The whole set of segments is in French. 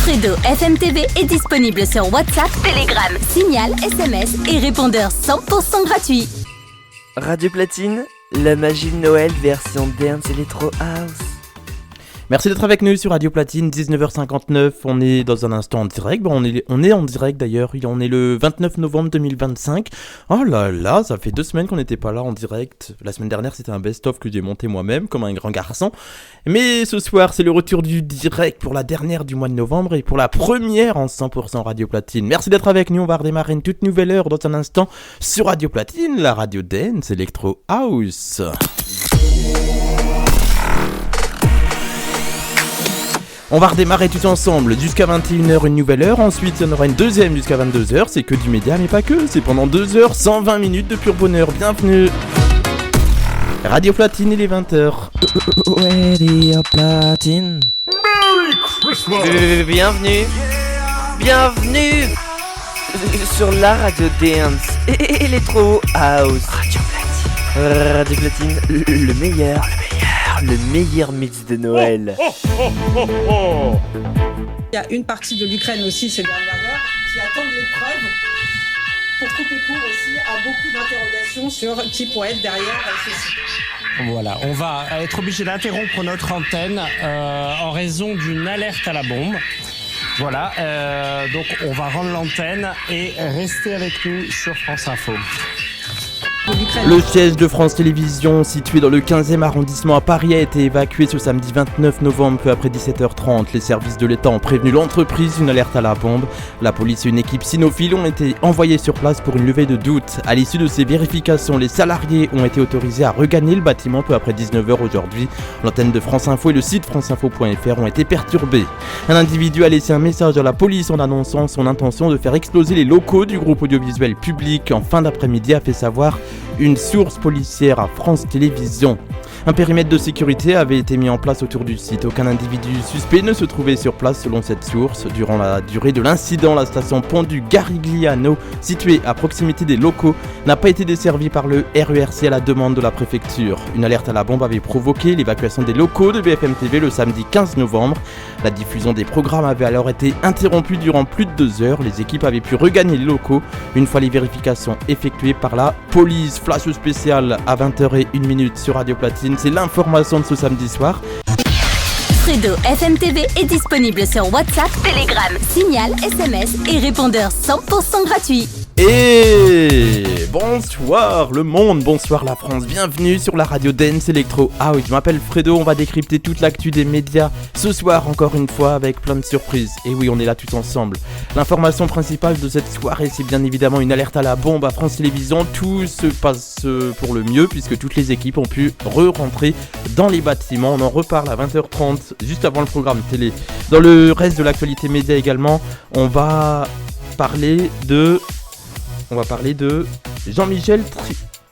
Fredo FM TV est disponible sur WhatsApp, Telegram, Signal, SMS et répondeur 100% gratuit. Radio Platine, la magie de Noël version Dance Electro House. Merci d'être avec nous sur Radio Platine, 19h59, on est dans un instant en direct, on est en direct d'ailleurs, on est le 29 novembre 2025, oh là là, ça fait 2 semaines qu'on n'était pas là en direct, la semaine dernière c'était un best-of que j'ai monté moi-même comme un grand garçon, mais ce soir c'est le retour du direct pour la dernière du mois de novembre et pour la première en 100% Radio Platine. Merci d'être avec nous, on va redémarrer une toute nouvelle heure dans un instant sur Radio Platine, la radio dance Electro House. On va redémarrer tous ensemble jusqu'à 21h, une nouvelle heure. Ensuite, il y en aura une deuxième jusqu'à 22h. C'est que du média, mais pas que. C'est pendant 2 heures, 120 minutes de pur bonheur. Bienvenue. Radio Platine, il est 20h. Radio Platine. Merry Christmas. Bienvenue. Bienvenue sur la radio dance Electro House. Radio Platine, le meilleur mix de Noël. Il y a une partie de l'Ukraine aussi ces dernières heures qui attendent l'épreuve pour couper court aussi à beaucoup d'interrogations sur qui pourrait être derrière ceci. Voilà, on va être obligé d'interrompre notre antenne en raison d'une alerte à la bombe. Voilà, donc on va rendre l'antenne et rester avec nous sur France Info. Le siège de France Télévisions, situé dans le 15e arrondissement à Paris, a été évacué ce samedi 29 novembre, peu après 17h30. Les services de l'État ont prévenu l'entreprise d'une alerte à la bombe. La police et une équipe cynophile ont été envoyés sur place pour une levée de doute. À l'issue de ces vérifications, les salariés ont été autorisés à regagner le bâtiment peu après 19h aujourd'hui. L'antenne de France Info et le site franceinfo.fr ont été perturbés. Un individu a laissé un message à la police en annonçant son intention de faire exploser les locaux du groupe audiovisuel public. En fin d'après-midi, a fait savoir une source policière à France Télévisions. Un périmètre de sécurité avait été mis en place autour du site. Aucun individu suspect ne se trouvait sur place selon cette source. Durant la durée de l'incident, la station Pont du Garigliano, située à proximité des locaux, n'a pas été desservie par le RERC à la demande de la préfecture. Une alerte à la bombe avait provoqué l'évacuation des locaux de BFM TV le samedi 15 novembre. La diffusion des programmes avait alors été interrompue durant plus de 2 heures. Les équipes avaient pu regagner les locaux une fois les vérifications effectuées par la police. Flash spécial à 20h01 sur Radio Platine. C'est l'information de ce samedi soir. Fredo FM TV est disponible sur WhatsApp, Telegram, Signal, SMS et répondeur 100% gratuit. Et bonsoir le monde, bonsoir la France, bienvenue sur la radio Dance Electro House. Je m'appelle Fredo, on va décrypter toute l'actu des médias ce soir encore une fois avec plein de surprises. Et oui, on est là tous ensemble. L'information principale de cette soirée, c'est bien évidemment une alerte à la bombe à France Télévisions. Tout se passe pour le mieux puisque toutes les équipes ont pu re-rentrer dans les bâtiments. On en reparle à 20h30 juste avant le programme télé. Dans le reste de l'actualité média également, on va parler de Jean-Michel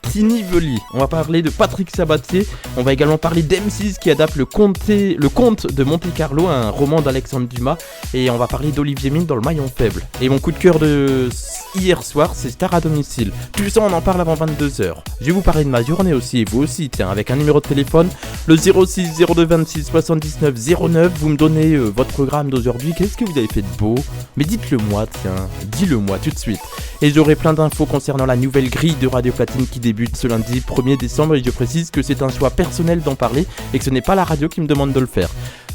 Trinivoli. On va parler de Patrick Sabatier. On va également parler d'M6 qui adapte le conte de Monte Carlo, un roman d'Alexandre Dumas. Et on va parler d'Olivier Mine dans Le Maillon Faible. Et mon coup de cœur de hier soir, c'est Star à domicile. Tout ça, on en parle avant 22h. Je vais vous parler de ma journée aussi, et vous aussi, tiens, avec un numéro de téléphone, le 06 02 26 79 09. Vous me donnez votre programme d'aujourd'hui. Qu'est-ce que vous avez fait de beau? Mais dites-le moi, tiens, dis-le moi tout de suite. Et j'aurai plein d'infos concernant la nouvelle grille de Radio Platine qui débute ce lundi 1er décembre. Et je précise que c'est un choix personnel d'en parler et que ce n'est pas la radio qui me demande de le faire.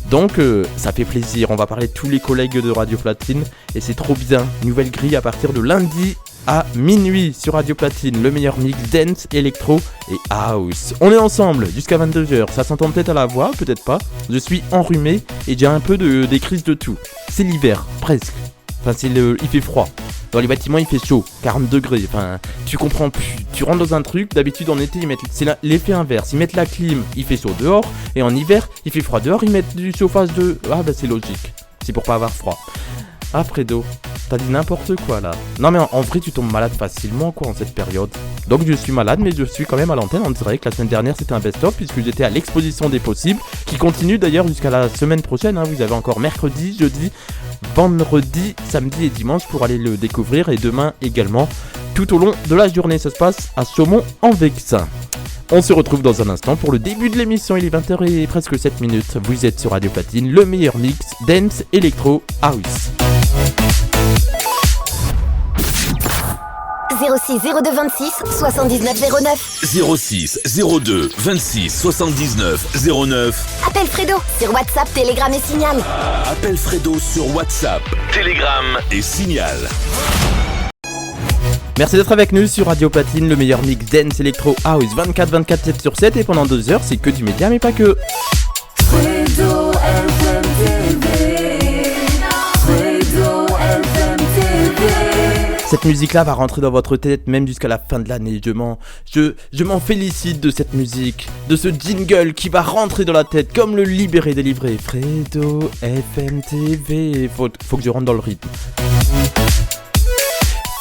Donc ça fait plaisir, on va parler de tous les collègues de Radio Platine et c'est trop bien. Nouvelle grille à partir de lundi à minuit sur Radio Platine, le meilleur mix dance, électro et house. On est ensemble jusqu'à 22h, ça s'entend peut-être à la voix, peut-être pas. Je suis enrhumé et j'ai un peu des crises de tout. C'est l'hiver, presque. Enfin il fait froid. Dans les bâtiments il fait chaud, 40 degrés, enfin tu comprends plus, tu rentres dans un truc, d'habitude en été ils mettent, c'est l'effet inverse, ils mettent la clim, il fait chaud dehors, et en hiver il fait froid dehors, ils mettent du chauffage de... Ah bah c'est logique, c'est pour pas avoir froid. Ah Fredo, t'as dit n'importe quoi là. Non mais en vrai tu tombes malade facilement quoi en cette période. Donc je suis malade mais je suis quand même à l'antenne en direct. La semaine dernière c'était un best-of puisque j'étais à l'exposition des possibles qui continue d'ailleurs jusqu'à la semaine prochaine hein. Vous avez encore mercredi, jeudi, vendredi, samedi et dimanche pour aller le découvrir et demain également tout au long de la journée. Ça se passe à Chaumont-en-Vexin. On se retrouve dans un instant pour le début de l'émission, il est 20h et presque 7 minutes. Vous êtes sur Radio Platine, le meilleur mix dance, électro, house. 06 02 26 79 09. 06 02 26 79 09. Appelle Fredo sur WhatsApp, Telegram et Signal. Appelle Fredo sur WhatsApp, Telegram et Signal. Merci d'être avec nous sur Radio Platine, le meilleur mix dance, électro, house, 24/24, 7 sur 7 et pendant 2 heures, c'est que du média mais pas que. Fredo FM TV. Fredo FM TV. Cette musique-là va rentrer dans votre tête même jusqu'à la fin de l'année. Je m'en félicite de cette musique, de ce jingle qui va rentrer dans la tête comme le libéré délivré. Fredo FM TV. Faut que je rentre dans le rythme.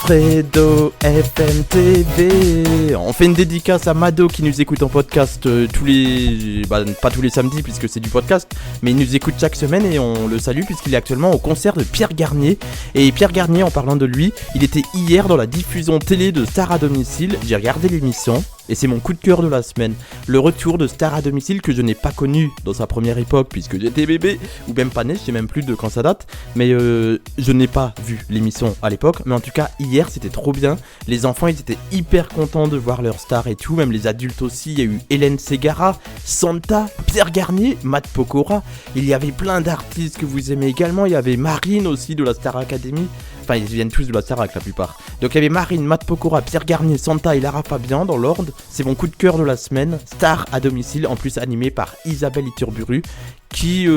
Fredo FM TV. On fait une dédicace à Mado qui nous écoute en podcast pas tous les samedis puisque c'est du podcast, mais il nous écoute chaque semaine et on le salue puisqu'il est actuellement au concert de Pierre Garnier. Et Pierre Garnier, en parlant de lui, il était hier dans la diffusion télé de Star à domicile. J'ai regardé l'émission et c'est mon coup de cœur de la semaine. Le retour de Star à domicile que je n'ai pas connu dans sa première époque puisque j'étais bébé ou même pas né, je sais même plus de quand ça date, mais je n'ai pas vu l'émission à l'époque, mais en tout cas hier c'était trop bien. Les enfants ils étaient hyper contents de voir leur star et tout, même les adultes aussi. Il y a eu Hélène Ségara, Santa, Pierre Garnier, Matt Pokora. Il y avait plein d'artistes que vous aimez également. Il y avait Marine aussi de la Star Academy. Enfin ils viennent tous de la Starac la plupart. Donc il y avait Marine, Matt Pokora, Pierre Garnier, Santa et Lara Fabian dans l'ordre. C'est mon coup de cœur de la semaine. Star à domicile, en plus animé par Isabelle Iturburu qui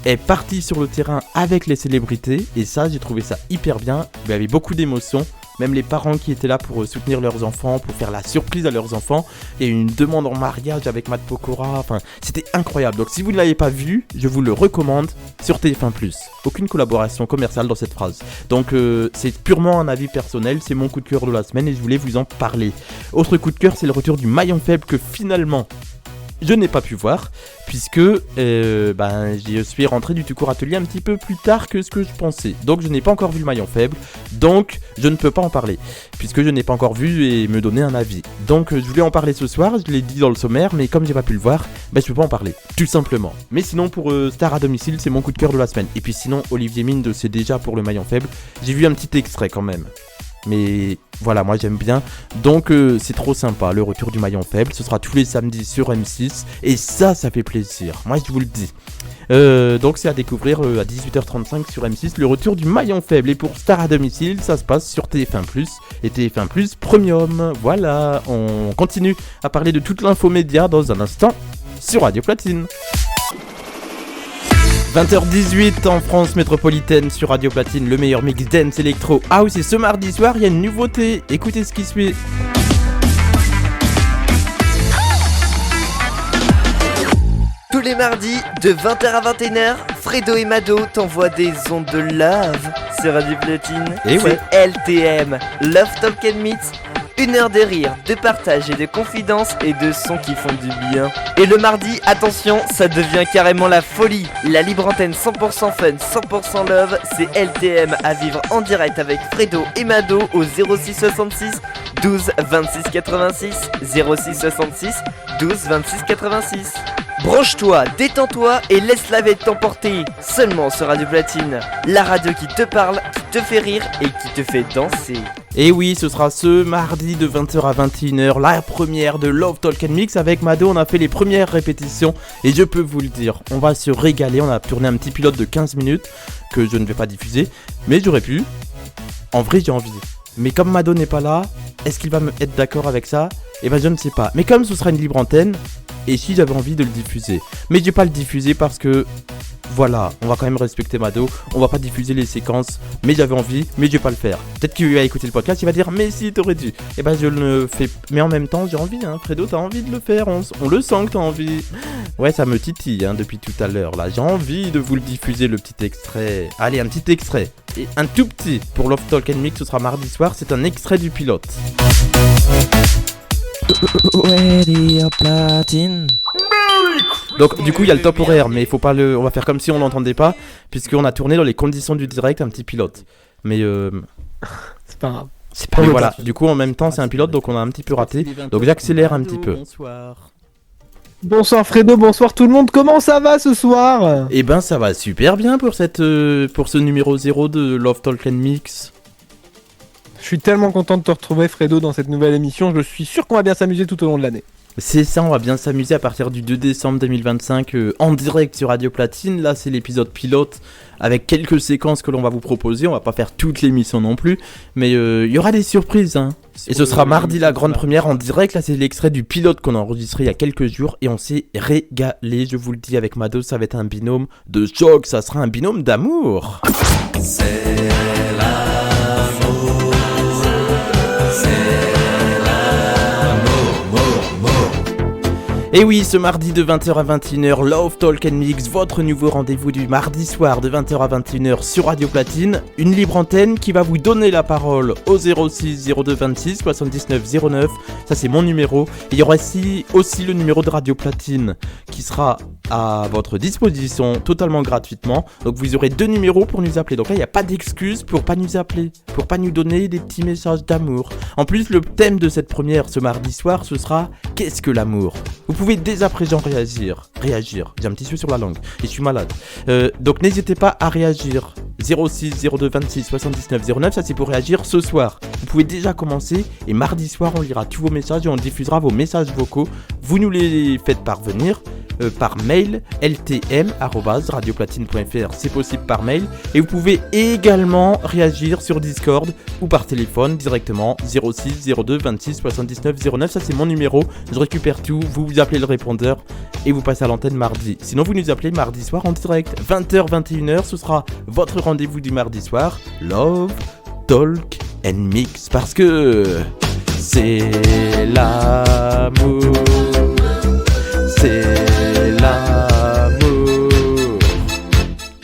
est partie sur le terrain avec les célébrités. Et ça j'ai trouvé ça hyper bien. Il y avait beaucoup d'émotions. Même les parents qui étaient là pour soutenir leurs enfants, pour faire la surprise à leurs enfants. Il y a eu une demande en mariage avec Matt Pokora. Enfin, c'était incroyable. Donc si vous ne l'avez pas vu, je vous le recommande sur TF1+. Aucune collaboration commerciale dans cette phrase. Donc c'est purement un avis personnel. C'est mon coup de cœur de la semaine et je voulais vous en parler. Autre coup de cœur, c'est le retour du maillon faible que finalement je n'ai pas pu voir puisque j'y suis rentré du tout court atelier un petit peu plus tard que ce que je pensais. Donc je n'ai pas encore vu le maillon faible, donc je ne peux pas en parler puisque je n'ai pas encore vu et me donner un avis. Donc je voulais en parler ce soir, je l'ai dit dans le sommaire, mais comme j'ai pas pu le voir, je peux pas en parler, tout simplement. Mais sinon pour Star à domicile, c'est mon coup de cœur de la semaine. Et puis sinon Olivier Mine, c'est déjà pour le maillon faible. J'ai vu un petit extrait quand même. Mais voilà, moi j'aime bien. Donc c'est trop sympa, le retour du maillon faible. Ce sera tous les samedis sur M6. Et ça fait plaisir, moi je vous le dis. Donc c'est à découvrir à 18h35 sur M6, le retour du maillon faible. Et pour Star à domicile, ça se passe sur TF1+, et TF1+, Premium. Voilà, on continue à parler de toute l'info média dans un instant sur Radio Platine. 20h18 en France métropolitaine sur Radio Platine, le meilleur mix dance électro house. Et ce mardi soir, il y a une nouveauté. Écoutez ce qui suit. Tous les mardis, de 20h à 21h, Fredo et Mado t'envoient des ondes de love sur Radio Platine. Et ouais. C'est LTM, Love Talk and Meets. 1 heure de rire, de partage et de confidence et de sons qui font du bien. Et le mardi, attention, ça devient carrément la folie. La libre antenne 100% fun, 100% love, c'est LTM à vivre en direct avec Fredo et Mado au 06 66 12 26 86, 06 66 12 26 86. Branche-toi, détends-toi et laisse la vie t'emporter. Seulement sur Radio Platine, la radio qui te parle, qui te fait rire et qui te fait danser. Et oui, ce sera ce mardi de 20h à 21h, la première de Love Talk and Mix. Avec Mado, on a fait les premières répétitions et je peux vous le dire, on va se régaler. On a tourné un petit pilote de 15 minutes que je ne vais pas diffuser, mais j'aurais pu. En vrai, j'ai envie. Mais comme Mado n'est pas là, est-ce qu'il va être d'accord avec ça ? Eh ben je ne sais pas. Mais comme ce sera une libre antenne, et si j'avais envie de le diffuser. Mais je vais pas le diffuser parce que... Voilà, on va quand même respecter Mado, on va pas diffuser les séquences, mais j'avais envie, mais je vais pas le faire. Peut-être qu'il va écouter le podcast, il va dire mais si t'aurais dû. Et ben je le fais, mais en même temps j'ai envie, hein, Fredo t'as envie de le faire, on le sent que t'as envie. Ouais ça me titille depuis tout à l'heure là, j'ai envie de vous le diffuser le petit extrait. Allez un petit extrait, et un tout petit pour Love Talk and Mix, ce sera mardi soir, c'est un extrait du pilote. Radio Platine. Donc du coup il y a le top horaire, mais il faut pas on va faire comme si on l'entendait pas, puisqu'on a tourné dans les conditions du direct un petit pilote. Mais c'est pas grave. C'est pas voilà, du coup en même temps c'est un pilote donc on a un petit peu raté. Donc j'accélère un petit peu. Bonsoir Fredo, bonsoir tout le monde, comment ça va ce soir ? Eh ben ça va super bien pour ce numéro 0 de Love Talk and Mix. Je suis tellement content de te retrouver Fredo dans cette nouvelle émission, je suis sûr qu'on va bien s'amuser tout au long de l'année. C'est ça, on va bien s'amuser à partir du 2 décembre 2025 en direct sur Radio Platine. Là c'est l'épisode pilote avec quelques séquences que l'on va vous proposer. On va pas faire toute l'émission non plus, mais il y aura des surprises hein. Et ce sera mardi la grande première en direct. Là c'est l'extrait du pilote qu'on a enregistré il y a quelques jours et on s'est régalé, je vous le dis, avec Mado. Ça va être un binôme de choc, ça sera un binôme d'amour. C'est l'amour, Et oui, ce mardi de 20h à 21h, Love Talk and Mix, votre nouveau rendez-vous du mardi soir de 20h à 21h sur Radio Platine. Une libre antenne qui va vous donner la parole au 06 02 26 79 09. Ça c'est mon numéro. Et il y aura aussi le numéro de Radio Platine qui sera à votre disposition totalement gratuitement. Donc vous aurez 2 numéros pour nous appeler. Donc là il n'y a pas d'excuse pour pas nous appeler, pour pas nous donner des petits messages d'amour. En plus le thème de cette première ce mardi soir ce sera « Qu'est-ce que l'amour ?» Vous pouvez dès à présent réagir, j'ai un petit souci sur la langue et je suis malade, donc n'hésitez pas à réagir, 06 02 26 79 09, ça c'est pour réagir ce soir, vous pouvez déjà commencer et mardi soir on lira tous vos messages et on diffusera vos messages vocaux, vous nous les faites parvenir par mail ltm@radioplatine.fr, c'est possible par mail et vous pouvez également réagir sur Discord ou par téléphone directement 06 02 26 79 09, ça c'est mon numéro, je récupère tout, vous appelez le répondeur et vous passez à l'antenne mardi. Sinon vous nous appelez mardi soir en direct, 20h 21h, ce sera votre rendez-vous du mardi soir, Love Talk and Mix, parce que c'est l'amour, c'est l'amour.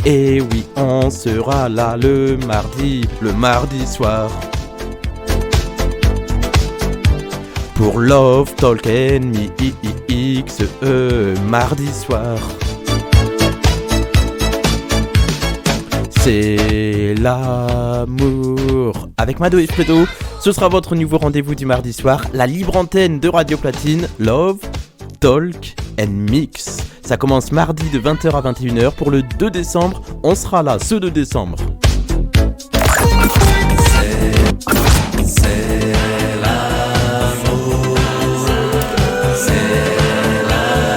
Et oui, on sera là le mardi soir pour Love Talk and Mix, mardi soir. C'est l'amour. Avec Mado et Fredo, ce sera votre nouveau rendez-vous du mardi soir, la libre antenne de Radio Platine, Love Talk and Mix. Ça commence mardi de 20h à 21h pour le 2 décembre. On sera là ce 2 décembre. C'est l'amour. C'est l'amour.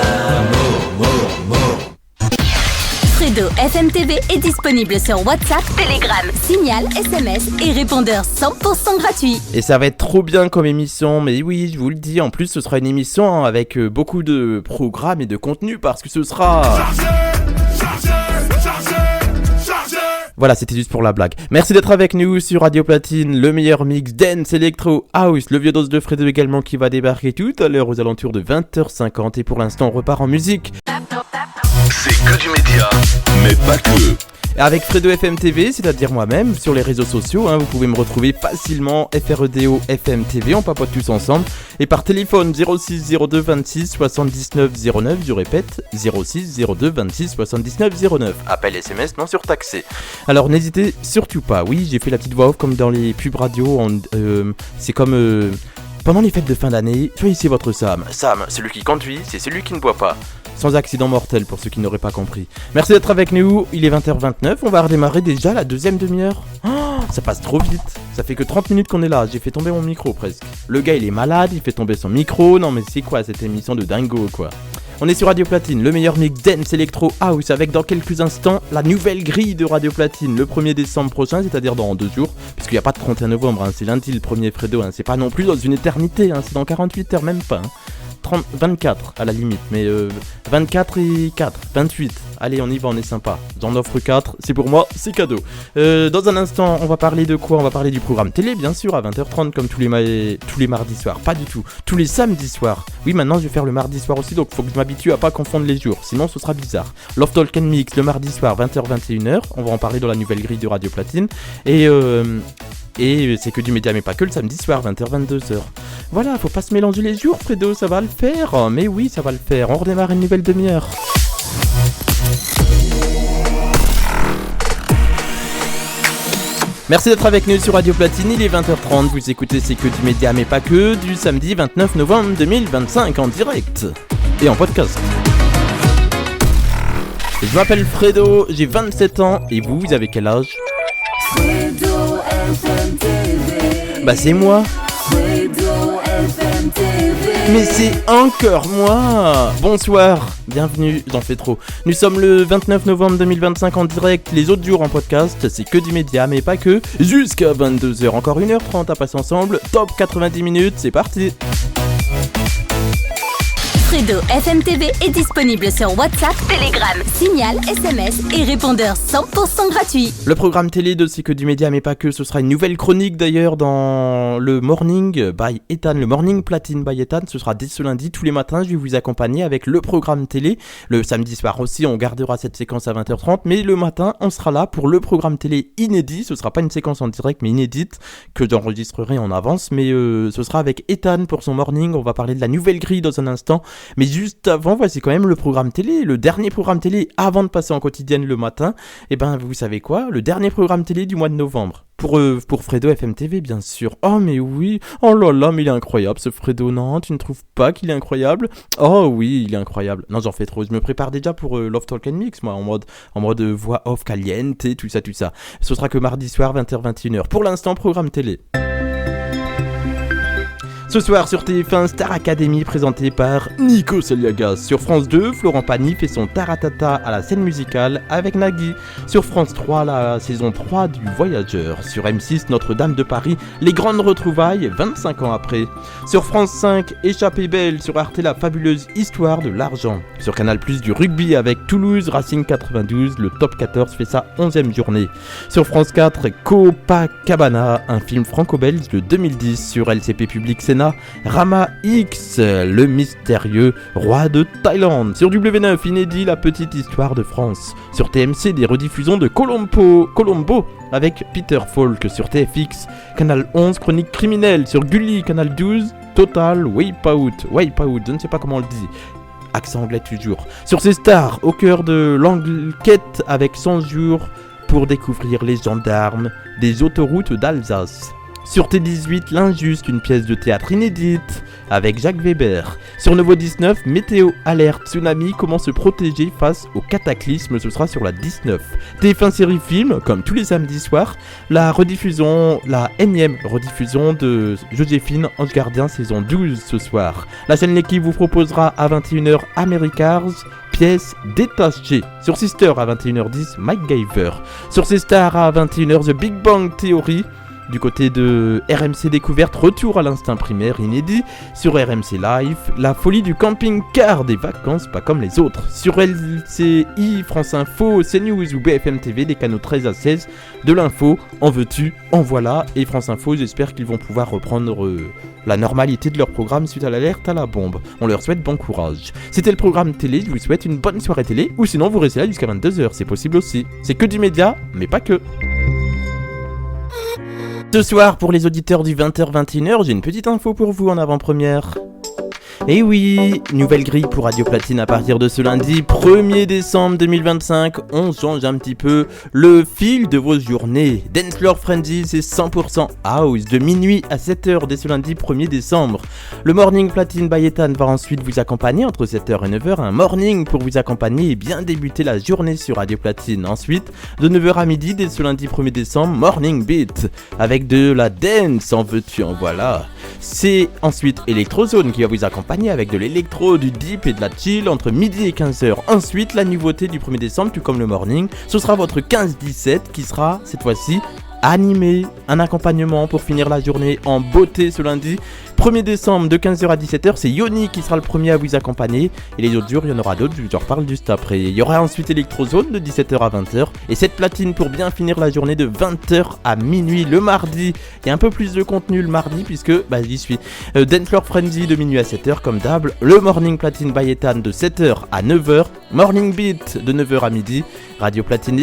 Fredo FM TV est disponible sur WhatsApp, Telegram, Signal, SMS et répondeur 100% gratuit. Et ça va être trop bien comme émission, mais oui, je vous le dis, en plus ce sera une émission avec beaucoup de programmes et de contenu parce que ce sera... Voilà, c'était juste pour la blague. Merci d'être avec nous sur Radio Platine, le meilleur mix dance, électro, house, le vieux dos de Fredo également qui va débarquer tout à l'heure aux alentours de 20h50 et pour l'instant on repart en musique. C'est que du média, mais pas que. Avec Fredo FM TV, c'est-à-dire moi-même, sur les réseaux sociaux, vous pouvez me retrouver facilement, FREDO FM TV, on papote tous ensemble. Et par téléphone 06 02 26 79 09, je répète, 06 02 26 79 09. Appel SMS non surtaxé. Alors n'hésitez surtout pas, oui, j'ai fait la petite voix off comme dans les pubs radio, c'est comme... pendant les fêtes de fin d'année, choisissez votre Sam. Sam, celui qui conduit, c'est celui qui ne boit pas. Sans accident mortel pour ceux qui n'auraient pas compris. Merci d'être avec nous, il est 20h29, on va redémarrer déjà la deuxième demi-heure. Oh, ça passe trop vite, ça fait que 30 minutes qu'on est là, j'ai fait tomber mon micro presque. Le gars il est malade, il fait tomber son micro, non mais c'est quoi cette émission de dingo quoi. On est sur Radio Platine, le meilleur mix dance électro house avec dans quelques instants la nouvelle grille de Radio Platine le 1er décembre prochain, c'est-à-dire dans 2 jours, puisqu'il n'y a pas de 31 novembre, c'est lundi le 1er Fredo, c'est pas non plus dans une éternité, c'est dans 48 heures même pas. 24 à la limite, mais 24 et 4, 28. Allez, on y va, on est sympa. J'en offre 4, c'est pour moi, c'est cadeau. Dans un instant, on va parler de quoi ? On va parler du programme télé, bien sûr, à 20h30, comme tous les mardis soirs. Pas du tout, tous les samedis soirs. Oui, maintenant, je vais faire le mardi soir aussi, donc faut que je m'habitue à pas confondre les jours, sinon ce sera bizarre. Love Talk and Mix, le mardi soir, 20h, 21h. On va en parler dans la nouvelle grille de Radio Platine. Et c'est que du média, mais pas que le samedi soir, 20h, 22h. Voilà, faut pas se mélanger les jours, Fredo, ça va le faire. Mais oui, ça va le faire. On redémarre une nouvelle demi-heure. Merci d'être avec nous sur Radio Platine, il est 20h30, vous écoutez C'est que du média mais pas que, du samedi 29 novembre 2025 en direct et en podcast. Je m'appelle Fredo, j'ai 27 ans et vous avez quel âge? Fredo FM TV. Bah c'est moi. Fredo FM TV. Mais c'est encore moi. Bonsoir, bienvenue, j'en fais trop. Nous sommes le 29 novembre 2025 en direct, les autres jours en podcast, c'est que du média mais pas que, jusqu'à 22h, encore 1h30 à passer ensemble, top 90 minutes, c'est parti. Fredo FM TV est disponible sur WhatsApp, Telegram, Signal, SMS et répondeur 100% gratuit. Le programme télé de C'est que du média mais pas que, ce sera une nouvelle chronique d'ailleurs dans le Morning by Ethan, le Morning Platine by Ethan, ce sera dès ce lundi, tous les matins je vais vous accompagner avec le programme télé. Le samedi soir aussi on gardera cette séquence à 20h30, mais le matin on sera là pour le programme télé inédit, ce sera pas une séquence en direct mais inédite que j'enregistrerai en avance, mais ce sera avec Ethan pour son morning, on va parler de la nouvelle grille dans un instant. Mais juste avant, voici quand même le programme télé, le dernier programme télé avant de passer en quotidienne le matin. Et ben vous savez quoi, le dernier programme télé du mois de novembre. Pour Fredo FM TV bien sûr. Oh mais oui, oh là là mais il est incroyable ce Fredo, non tu ne trouves pas qu'il est incroyable? Oh oui il est incroyable. Non j'en fais trop, je me prépare déjà pour Love Talk and Mix moi en mode voix off caliente et tout ça. Ce sera que mardi soir 20h-21h. Pour l'instant programme télé. Ce soir sur TF1, Star Academy présenté par Nico Saliagas. Sur France 2, Florent Pagny fait son taratata à la scène musicale avec Nagui. Sur France 3, la saison 3 du Voyageur. Sur M6, Notre-Dame de Paris, les grandes retrouvailles 25 ans après. Sur France 5, Échappée belle. Sur Arte, la fabuleuse histoire de l'argent. Sur Canal+, du rugby avec Toulouse, Racing 92, le top 14 fait sa 11e journée. Sur France 4, Copacabana, un film franco-belge de 2010. Sur LCP Public Sénat, Rama X, le mystérieux roi de Thaïlande. Sur W9, inédit, la petite histoire de France. Sur TMC, des rediffusions de Colombo avec Peter Falk. Sur TFX, Canal 11, chronique criminelle. Sur Gulli, Canal 12, Total Wipeout, je ne sais pas comment on le dit. Accent anglais toujours. Sur ces stars, au cœur de l'enquête avec 100 jours pour découvrir les gendarmes des autoroutes d'Alsace. Sur T18, L'Injuste, une pièce de théâtre inédite avec Jacques Weber. Sur Nouveau 19, Météo Alerte Tsunami, comment se protéger face au cataclysme, ce sera sur la 19. TF1 série film, comme tous les samedis soirs, la énième rediffusion de Joséphine, Ange Gardien, saison 12 ce soir. La chaîne L'équipe vous proposera à 21h Americars, pièce détachée. Sur Sister à 21h10, MacGyver. Sur ces stars à 21h, The Big Bang Theory. Du côté de RMC Découverte, retour à l'instinct primaire inédit. Sur RMC Live, la folie du camping-car, des vacances pas comme les autres. Sur LCI, France Info, CNews ou BFM TV, des canaux 13 à 16, de l'info, en veux-tu, en voilà. Et France Info, j'espère qu'ils vont pouvoir reprendre la normalité de leur programme suite à l'alerte à la bombe. On leur souhaite bon courage. C'était le programme télé, je vous souhaite une bonne soirée télé, ou sinon vous restez là jusqu'à 22h, c'est possible aussi. C'est que du média, mais pas que. Ce soir, pour les auditeurs du 20h-21h, j'ai une petite info pour vous en avant-première. Et oui, nouvelle grille pour Radio Platine à partir de ce lundi 1er décembre 2025. On change un petit peu le fil de vos journées. Dance Floor Frenzy, c'est 100% house de minuit à 7h dès ce lundi 1er décembre. Le Morning Platine by Ethan va ensuite vous accompagner entre 7h et 9h. Un morning pour vous accompagner et bien débuter la journée sur Radio Platine. Ensuite, de 9h à midi dès ce lundi 1er décembre, Morning Beat avec de la dance, en veux-tu, en voilà. C'est ensuite Electrozone qui va vous accompagner avec de l'électro, du deep et de la chill entre midi et 15h. Ensuite, la nouveauté du 1er décembre, tout comme le morning, ce sera votre 15-17 qui sera cette fois-ci animé, un accompagnement pour finir la journée en beauté ce lundi 1er décembre de 15h à 17h. C'est Yoni qui sera le premier à vous accompagner et les autres jours il y en aura d'autres, je vous en reparle juste après. Il y aura ensuite Electrozone de 17h à 20h et cette platine pour bien finir la journée de 20h à minuit le mardi. Il y a un peu plus de contenu le mardi puisque j'y suis. Dance Floor Frenzy de minuit à 7h comme d'hab, le Morning Platine by Ethan de 7h à 9h, Morning Beat de 9h à midi, Radio Platine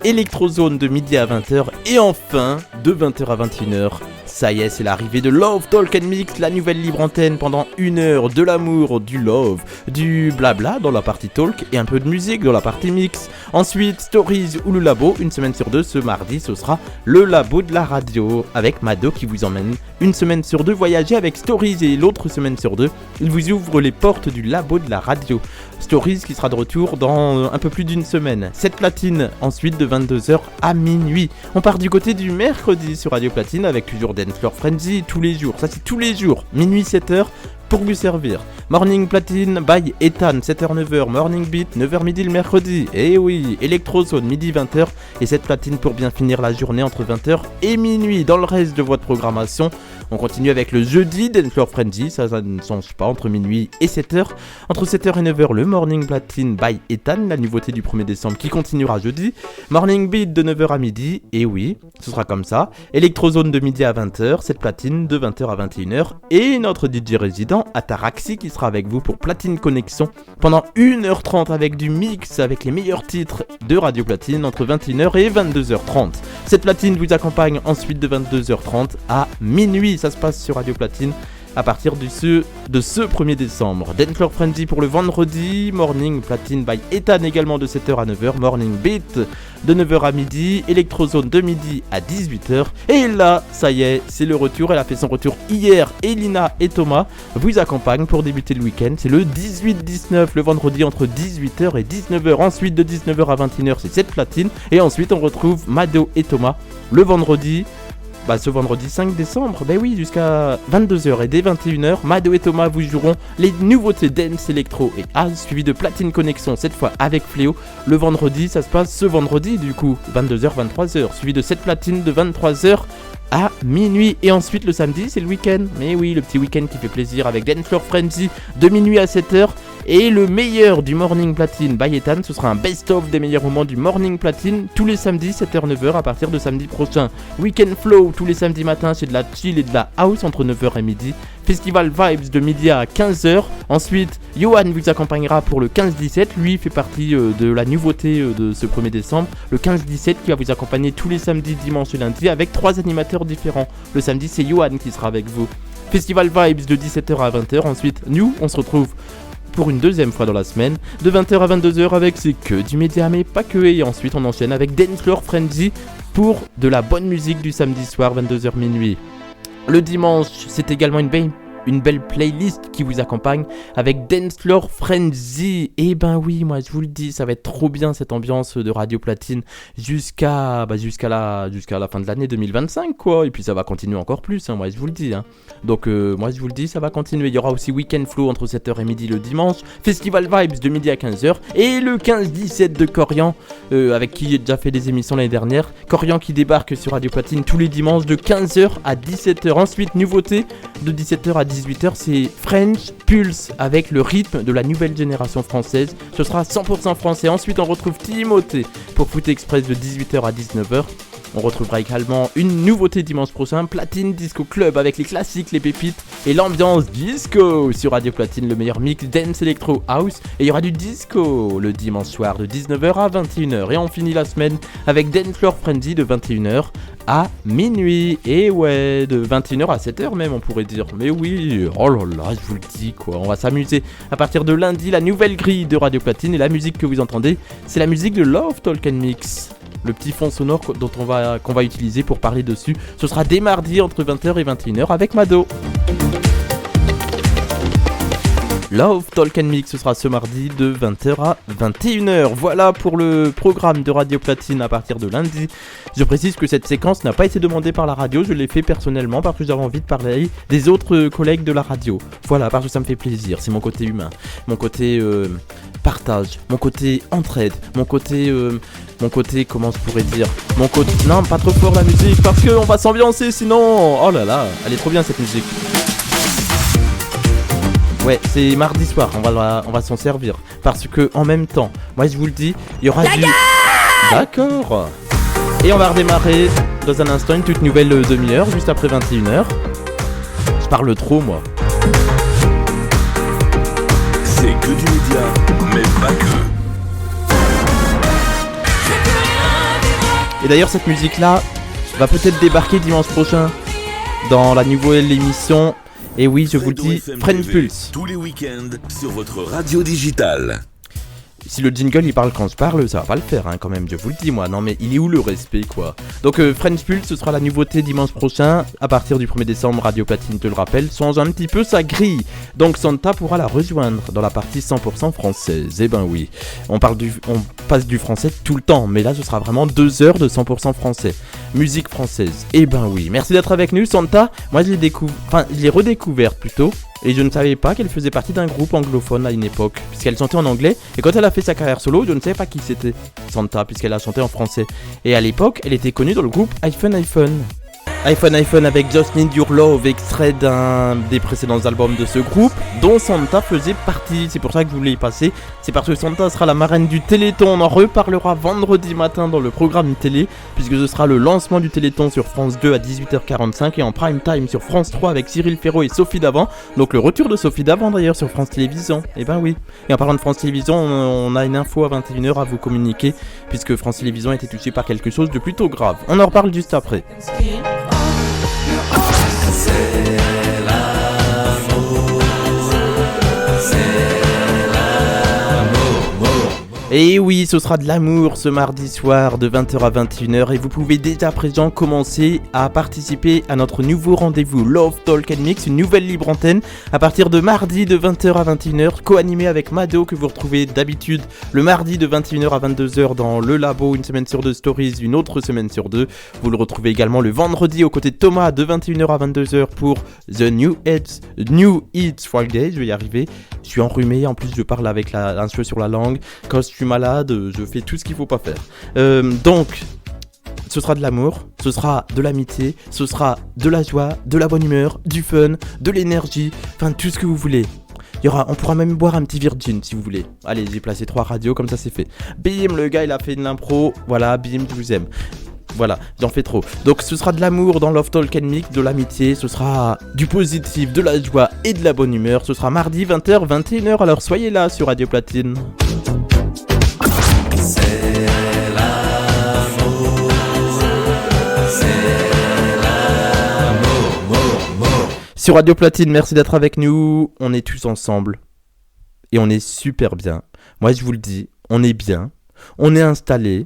Electrozone de midi à 20h et enfin de 20h à 21h ça y est, c'est l'arrivée de Love Talk and Mix, la nouvelle libre antenne pendant 1 heure, de l'amour, du love, du blabla dans la partie talk et un peu de musique dans la partie mix. Ensuite, Stories ou le labo, une semaine sur 2, ce mardi, ce sera le labo de la radio avec Mado qui vous emmène une semaine sur 2 voyager avec Stories et l'autre semaine sur 2, il vous ouvre les portes du labo de la radio. Stories qui sera de retour dans un peu plus d'une semaine. 7 platines ensuite de 22h à minuit. On part du côté du mercredi sur Radio Platine avec toujours Dance Floor Frenzy tous les jours. Ça c'est tous les jours, minuit 7h pour vous servir. Morning Platine by Ethan, 7h-9h, Morning Beat, 9h midi le mercredi. Et oui, Electrozone, midi 20h. Et cette platine pour bien finir la journée entre 20h et minuit. Dans le reste de votre programmation, on continue avec le jeudi, Dance Floor Frenzy, ça ne change pas, entre minuit et 7h. Entre 7h et 9h, le Morning Platine by Ethan, la nouveauté du 1er décembre qui continuera jeudi. Morning Beat de 9h à midi, et oui, ce sera comme ça. Electrozone de midi à 20h, cette platine de 20h à 21h. Et notre DJ résident, Ataraxi, qui sera avec vous pour Platine Connexion pendant 1h30 avec du mix, avec les meilleurs titres de Radio Platine entre 21h et 22h30. Cette platine vous accompagne ensuite de 22h30 à minuit. Ça se passe sur Radio Platine à partir de ce 1er décembre. Dance Floor Frenzy pour le vendredi, Morning Platine by Ethan également de 7h à 9h, Morning Beat de 9h à midi, Electrozone de midi à 18h. Et là, ça y est, c'est le retour, elle a fait son retour hier, Elina et Thomas vous accompagnent pour débuter le week-end. C'est le 18-19, le vendredi entre 18h et 19h. Ensuite de 19h à 21h, c'est cette platine. Et ensuite, on retrouve Mado et Thomas le vendredi. Ce vendredi 5 décembre, oui, jusqu'à 22h et dès 21h, Mado et Thomas vous joueront les nouveautés dance, électro et house, suivi de Platine Connexion, cette fois avec Fléau. Le vendredi, ça se passe ce vendredi du coup, 22h, 23h, suivi de cette platine de 23h à minuit. Et ensuite le samedi, c'est le week-end. Mais oui, le petit week-end qui fait plaisir avec Dance Floor Frenzy de minuit à 7h. Et le meilleur du Morning Platine by Ethan, ce sera un best-of des meilleurs moments du Morning Platine tous les samedis 7h-9h à partir de samedi prochain. Weekend Flow tous les samedis matins, c'est de la chill et de la house entre 9h et midi. Festival Vibes de midi à 15h. Ensuite, Johan vous accompagnera pour le 15-17. Lui fait partie de la nouveauté de ce 1er décembre. Le 15-17 qui va vous accompagner tous les samedis, dimanches et lundis avec 3 animateurs différents. Le samedi, c'est Johan qui sera avec vous. Festival Vibes de 17h à 20h. Ensuite, nous, on se retrouve pour une deuxième fois dans la semaine, de 20h à 22h avec c'est que du média mais pas que, et ensuite on enchaîne avec Dance Floor Frenzy pour de la bonne musique du samedi soir 22h minuit. Le dimanche c'est également une belle playlist qui vous accompagne avec Dance Floor Frenzy. Et oui, moi je vous le dis, ça va être trop bien cette ambiance de Radio Platine jusqu'à la fin de l'année 2025 quoi. Et puis ça va continuer encore plus, moi je vous le dis. Donc moi je vous le dis, ça va continuer. Il y aura aussi Weekend Flow entre 7h et midi le dimanche, Festival Vibes de midi à 15h et le 15-17 de Corian avec qui j'ai déjà fait des émissions l'année dernière. Corian qui débarque sur Radio Platine tous les dimanches de 15h à 17h. Ensuite, nouveauté de 17h à 18h, c'est French Pulse avec le rythme de la nouvelle génération française. Ce sera 100% français. Ensuite, on retrouve Timothée pour Foot Express de 18h à 19h. On retrouvera également une nouveauté dimanche prochain, Platine Disco Club avec les classiques, les pépites et l'ambiance disco sur Radio Platine, le meilleur mix dance, électro, house. Et il y aura du disco le dimanche soir de 19h à 21h. Et on finit la semaine avec Dance Floor Frenzy de 21h à minuit. Et ouais, de 21h à 7h même on pourrait dire. Mais oui, oh là là, je vous le dis quoi, on va s'amuser. À partir de lundi, la nouvelle grille de Radio Platine et la musique que vous entendez, c'est la musique de Love Talk and Mix. Le petit fond sonore qu'on va utiliser pour parler dessus, ce sera dès mardi entre 20h et 21h avec Mado. Love Talk and Mix, ce sera ce mardi de 20h à 21h. Voilà pour le programme de Radio Platine à partir de lundi. Je précise que cette séquence n'a pas été demandée par la radio, je l'ai fait personnellement parce que j'avais envie de parler des autres collègues de la radio. Voilà, parce que ça me fait plaisir, c'est mon côté humain, mon côté partage, mon côté entraide, mon côté, comment je pourrais dire, mon côté, non pas trop fort la musique parce qu'on va s'ambiancer sinon, oh là là, elle est trop bien cette musique. Ouais, c'est mardi soir, on va s'en servir parce que en même temps, moi je vous le dis, il y aura du... D'accord. Et on va redémarrer dans un instant une toute nouvelle demi-heure juste après 21h. Je parle trop moi. C'est que du média, mais pas que. Et d'ailleurs cette musique là va peut-être débarquer dimanche prochain. dans la nouvelle émission. Et oui, je vous le dis, French Pulse. Tous les week-ends sur votre radio digitale. Si le jingle il parle quand je parle, ça va pas le faire quand même, je vous le dis moi. Non mais il est où le respect quoi. Donc French Pulse, ce sera la nouveauté dimanche prochain. À partir du 1er décembre, Radio Platine te le rappelle, change un petit peu sa grille. Donc Santa pourra la rejoindre dans la partie 100% française. Eh ben oui, on passe du français tout le temps. Mais là ce sera vraiment 2 heures de 100% français. Musique française. Eh ben oui, merci d'être avec nous Santa. Moi je l'ai redécouverte plutôt. Et je ne savais pas qu'elle faisait partie d'un groupe anglophone à une époque, puisqu'elle chantait en anglais. Et quand elle a fait sa carrière solo, je ne savais pas qui c'était, Santa, puisqu'elle a chanté en français. Et à l'époque, elle était connue dans le groupe iPhone. iPhone avec Just Need Your Love, extrait d'un des précédents albums de ce groupe, dont Santa faisait partie. C'est pour ça que je voulais y passer. C'est parce que Santa sera la marraine du Téléthon. On en reparlera vendredi matin dans le programme télé, puisque ce sera le lancement du Téléthon sur France 2 à 18h45 et en prime time sur France 3 avec Cyril Ferraud et Sophie Davant. Donc le retour de Sophie Davant d'ailleurs sur France Télévisions. Eh ben oui. Et en parlant de France Télévisions, on a une info à 21h à vous communiquer, puisque France Télévisions a été touchée par quelque chose de plutôt grave. On en reparle juste après. Et oui, ce sera de l'amour ce mardi soir de 20h à 21h et vous pouvez dès à présent commencer à participer à notre nouveau rendez-vous Love Talk and Mix, une nouvelle libre antenne à partir de mardi de 20h à 21h, co-animé avec Mado que vous retrouvez d'habitude le mardi de 21h à 22h dans le labo, une semaine sur 2 stories, une autre semaine sur 2. Vous le retrouvez également le vendredi aux côtés de Thomas de 21h à 22h pour The New Hits Friday, je vais y arriver. Je suis enrhumé, en plus je parle avec un cheveu sur la langue. Quand je suis malade, je fais tout ce qu'il faut pas faire. Donc, ce sera de l'amour, ce sera de l'amitié, ce sera de la joie, de la bonne humeur, du fun, de l'énergie, enfin tout ce que vous voulez. On pourra même boire un petit Virgin si vous voulez. Allez, j'ai placé 3 radios, comme ça c'est fait. Bim, le gars il a fait de l'impro, voilà, bim, je vous aime. Voilà, j'en fais trop. Donc ce sera de l'amour dans Love Talk and Mix, de l'amitié, ce sera du positif, de la joie et de la bonne humeur. Ce sera mardi 20h, 21h, alors soyez là sur Radio Platine. C'est l'amour, sur Radio Platine, merci d'être avec nous. On est tous ensemble et on est super bien. Moi je vous le dis, on est bien, on est installé.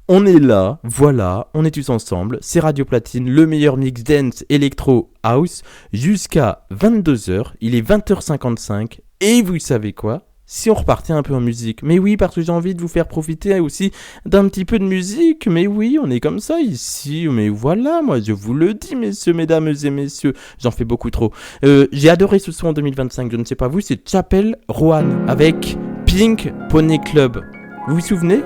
On est là, voilà, on est tous ensemble, c'est Radio Platine, le meilleur mix dance, électro, house, jusqu'à 22h, il est 20h55, et vous savez quoi ? Si on repartait un peu en musique, mais oui, parce que j'ai envie de vous faire profiter aussi d'un petit peu de musique, mais oui, on est comme ça ici, mais voilà, moi je vous le dis, messieurs, mesdames et messieurs, j'en fais beaucoup trop. J'ai adoré ce son en 2025, je ne sais pas vous, c'est Chapel Roan, avec Pink Pony Club, vous vous souvenez ?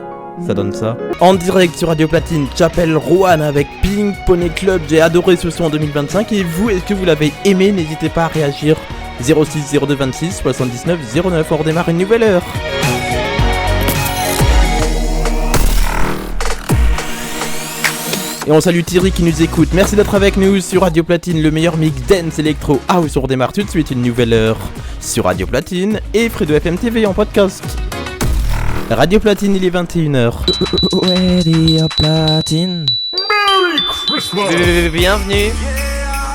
Ça donne ça. En direct sur Radio Platine, Chapel Roan avec Pink Pony Club. J'ai adoré ce son en 2025. Et vous, est-ce que vous l'avez aimé ? N'hésitez pas à réagir. 06 02 26 79 09. On redémarre une nouvelle heure. Et on salue Thierry qui nous écoute. Merci d'être avec nous sur Radio Platine, le meilleur mix dance électro house. On redémarre tout de suite une nouvelle heure sur Radio Platine et Fredo FM TV en podcast. Radio Platine, il est 21h. Radio Platine. Merry Christmas.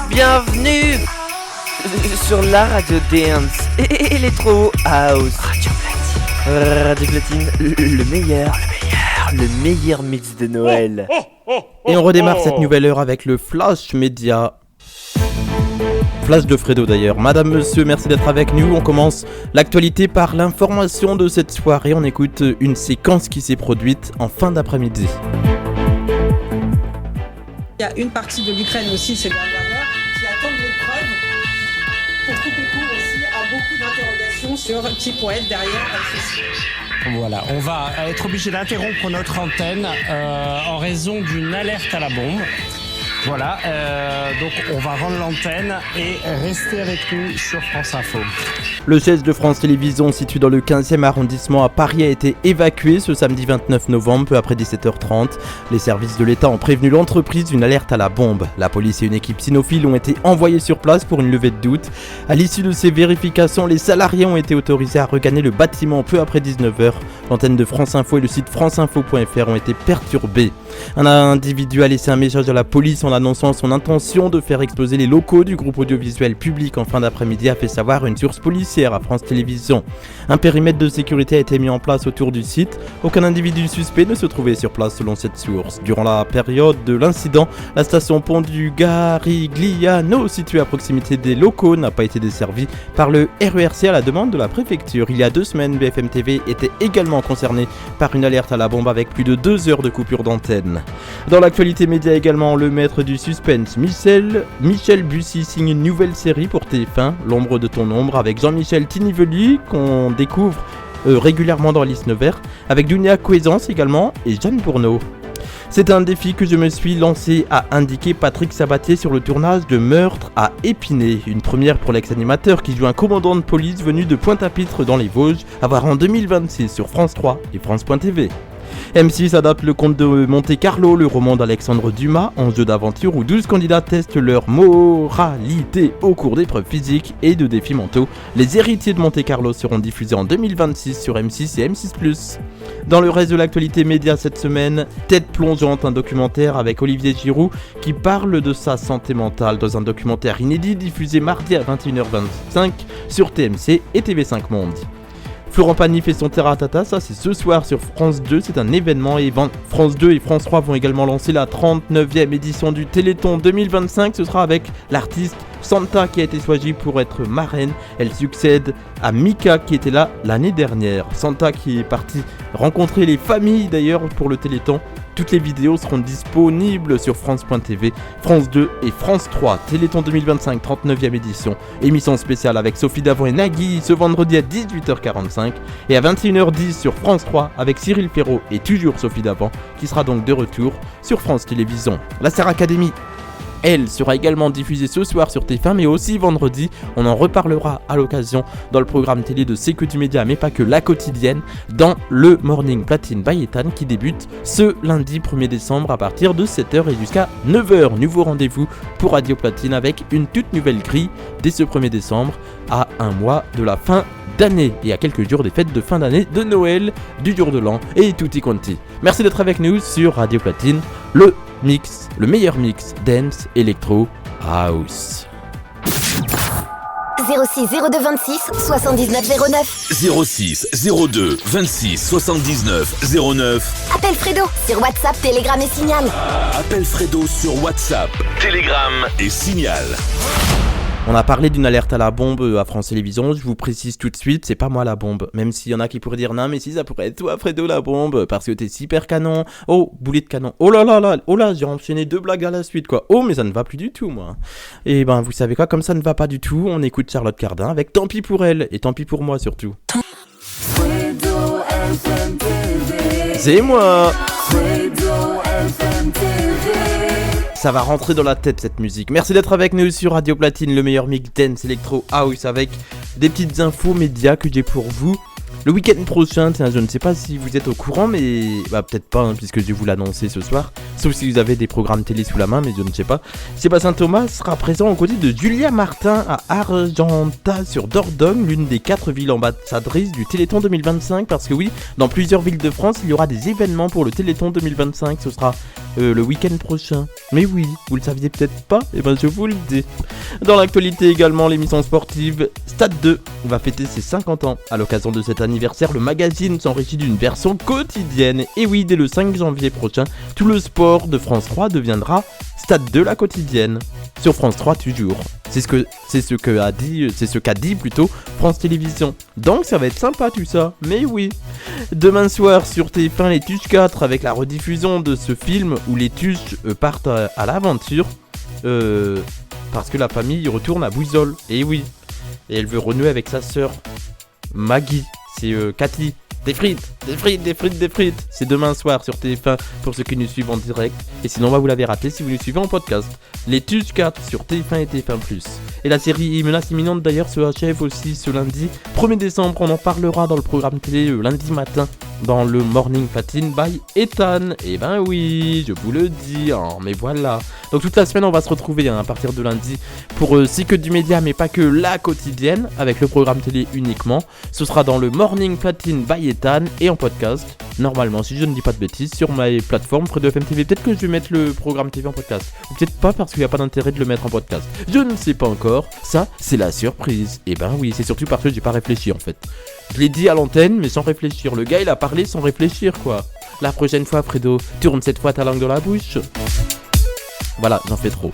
Bienvenue sur la radio dance et Electro House. Radio Platine, le meilleur mix de Noël. Et on redémarre cette nouvelle heure avec le Flash Média. Flash de Fredo d'ailleurs. Madame, monsieur, merci d'être avec nous. On commence l'actualité par l'information de cette soirée. On écoute une séquence qui s'est produite en fin d'après-midi. Il y a une partie de l'Ukraine aussi ces dernières heures qui attendent les preuves pour couper court aussi à beaucoup d'interrogations sur qui pourrait être derrière ceci. Voilà, on va être obligé d'interrompre notre antenne en raison d'une alerte à la bombe. Voilà, donc on va rendre l'antenne et rester avec nous sur France Info. Le siège de France Télévisions, situé dans le 15e arrondissement à Paris, a été évacué ce samedi 29 novembre, peu après 17h30. Les services de l'État ont prévenu l'entreprise d'une alerte à la bombe. La police et une équipe cynophile ont été envoyés sur place pour une levée de doute. À l'issue de ces vérifications, les salariés ont été autorisés à regagner le bâtiment peu après 19h. L'antenne de France Info et le site franceinfo.fr ont été perturbés. Un individu a laissé un message à la police en annonçant son intention de faire exploser les locaux du groupe audiovisuel public en fin d'après-midi, a fait savoir une source policière à France Télévisions. Un périmètre de sécurité a été mis en place autour du site. Aucun individu suspect ne se trouvait sur place selon cette source. Durant la période de l'incident, la station pont du Garigliano, située à proximité des locaux, n'a pas été desservie par le RERC à la demande de la préfecture. Il y a 2 semaines, BFM TV était également concerné par une alerte à la bombe avec plus de 2 heures de coupure d'antenne. Dans l'actualité média également, le maître du suspense, Michel Bussy signe une nouvelle série pour TF1, L'ombre de ton ombre, avec Jean-Michel Tinively, qu'on découvre régulièrement dans Liste Nevers, avec Dunia Cuisance également et Jeanne Bourneau. C'est un défi que je me suis lancé, a indiqué Patrick Sabatier sur le tournage de Meurtre à Épinay. Une première pour l'ex-animateur qui joue un commandant de police venu de Pointe-à-Pitre dans les Vosges, à voir en 2026 sur France 3 et France.tv. M6 adapte Le Comte de Monte-Carlo, le roman d'Alexandre Dumas, en jeu d'aventure où 12 candidats testent leur moralité au cours d'épreuves physiques et de défis mentaux. Les héritiers de Monte-Carlo seront diffusés en 2026 sur M6 et M6+. Dans le reste de l'actualité média cette semaine, Tête plongeante, un documentaire avec Olivier Giroud qui parle de sa santé mentale dans un documentaire inédit diffusé mardi à 21h25 sur TMC et TV5 Monde. Florent Pagny fait son terra-tata, ça c'est ce soir sur France 2, c'est un événement et France 2 et France 3 vont également lancer la 39e édition du Téléthon 2025, ce sera avec l'artiste Santa qui a été choisie pour être marraine, elle succède à Mika qui était là l'année dernière. Santa qui est partie rencontrer les familles d'ailleurs pour le Téléthon. Toutes les vidéos seront disponibles sur France.tv, France 2 et France 3. Téléthon 2025, 39e édition. Émission spéciale avec Sophie Davant et Nagui ce vendredi à 18h45. Et à 21h10 sur France 3 avec Cyril Ferraud et toujours Sophie Davant qui sera donc de retour sur France Télévisions. La Star Academy, elle sera également diffusée ce soir sur TF1 mais aussi vendredi. On en reparlera à l'occasion dans le programme télé de C'est que du média mais pas que, La Quotidienne, dans le Morning Platine by Ethan qui débute ce lundi 1er décembre à partir de 7h et jusqu'à 9h. Nouveau rendez-vous pour Radio Platine avec une toute nouvelle grille dès ce 1er décembre à un mois de la fin d'année et à quelques jours des fêtes de fin d'année, de Noël, du jour de l'an et tutti quanti. Merci d'être avec nous sur Radio Platine, le meilleur mix dance, électro, house. 06 02 26 79 09 06 02 26 79 09. Appelle Fredo sur WhatsApp, Telegram et Signal. Appelle Fredo sur WhatsApp, Telegram et Signal. On a parlé d'une alerte à la bombe à France Télévisions, je vous précise tout de suite, c'est pas moi la bombe. Même s'il y en a qui pourraient dire non mais si ça pourrait être toi Fredo la bombe, parce que t'es super canon. Oh, boulet de canon. Oh là, j'ai enchaîné 2 blagues à la suite quoi. Oh mais ça ne va plus du tout moi. Et ben vous savez quoi, comme ça ne va pas du tout, on écoute Charlotte Cardin avec Tant pis pour elle, et tant pis pour moi surtout. C'est moi. Ça va rentrer dans la tête cette musique. Merci d'être avec nous sur Radio Platine, le meilleur mix dance, électro, house, avec des petites infos médias que j'ai pour vous. Le week-end prochain, tiens, je ne sais pas si vous êtes au courant, mais peut-être pas, puisque je vais vous l'annoncer ce soir. Sauf si vous avez des programmes télé sous la main, mais je ne sais pas. Sébastien Thomas sera présent aux côtés de Julia Martin à Argenta sur Dordogne, l'une des 4 villes ambassadrices du Téléthon 2025. Parce que oui, dans plusieurs villes de France, il y aura des événements pour le Téléthon 2025. Ce sera le week-end prochain. Mais oui, vous le saviez peut-être pas, et ben je vous le dis. Dans l'actualité également, l'émission sportive Stade 2 va fêter ses 50 ans. À l'occasion de cet anniversaire, le magazine s'enrichit d'une version quotidienne. Et oui, dès le 5 janvier prochain, tout le sport de France 3 deviendra Stade 2 la quotidienne. Sur France 3 toujours. C'est ce qu'a dit plutôt France Télévisions. Donc ça va être sympa tout ça, mais oui. Demain soir sur TF1 les Tuches 4 avec la rediffusion de ce film où les Tuches partent à l'aventure parce que la famille retourne à Bouissole. Et oui. Et elle veut renouer avec sa sœur Maggie. C'est Cathy. Des frites. C'est demain soir sur TF1 pour ceux qui nous suivent en direct. Et sinon, vous l'avez raté si vous nous suivez en podcast. Les Tuches 4 sur TF1 et TF1+. Et la série Menace imminente d'ailleurs se achève aussi ce lundi 1er décembre. On en parlera dans le programme télé lundi matin dans le Morning Platine by Ethan. Et ben oui, je vous le dis, hein, mais voilà. Donc toute la semaine on va se retrouver à partir de lundi pour C'est que du média mais pas que la quotidienne avec le programme télé uniquement. Ce sera dans le Morning Platine by Ethan et en podcast. Normalement, si je ne dis pas de bêtises, sur ma plateforme Fredo FM TV. Peut-être que je vais mettre le programme TV en podcast. Ou peut-être pas parce qu'il n'y a pas d'intérêt de le mettre en podcast. Je ne sais pas encore. Ça, c'est la surprise. Et ben oui, c'est surtout parce que j'ai pas réfléchi en fait. Je l'ai dit à l'antenne, mais sans réfléchir. Le gars, il a parlé sans réfléchir, quoi. La prochaine fois, Fredo, tourne cette fois ta langue dans la bouche. Voilà, j'en fais trop.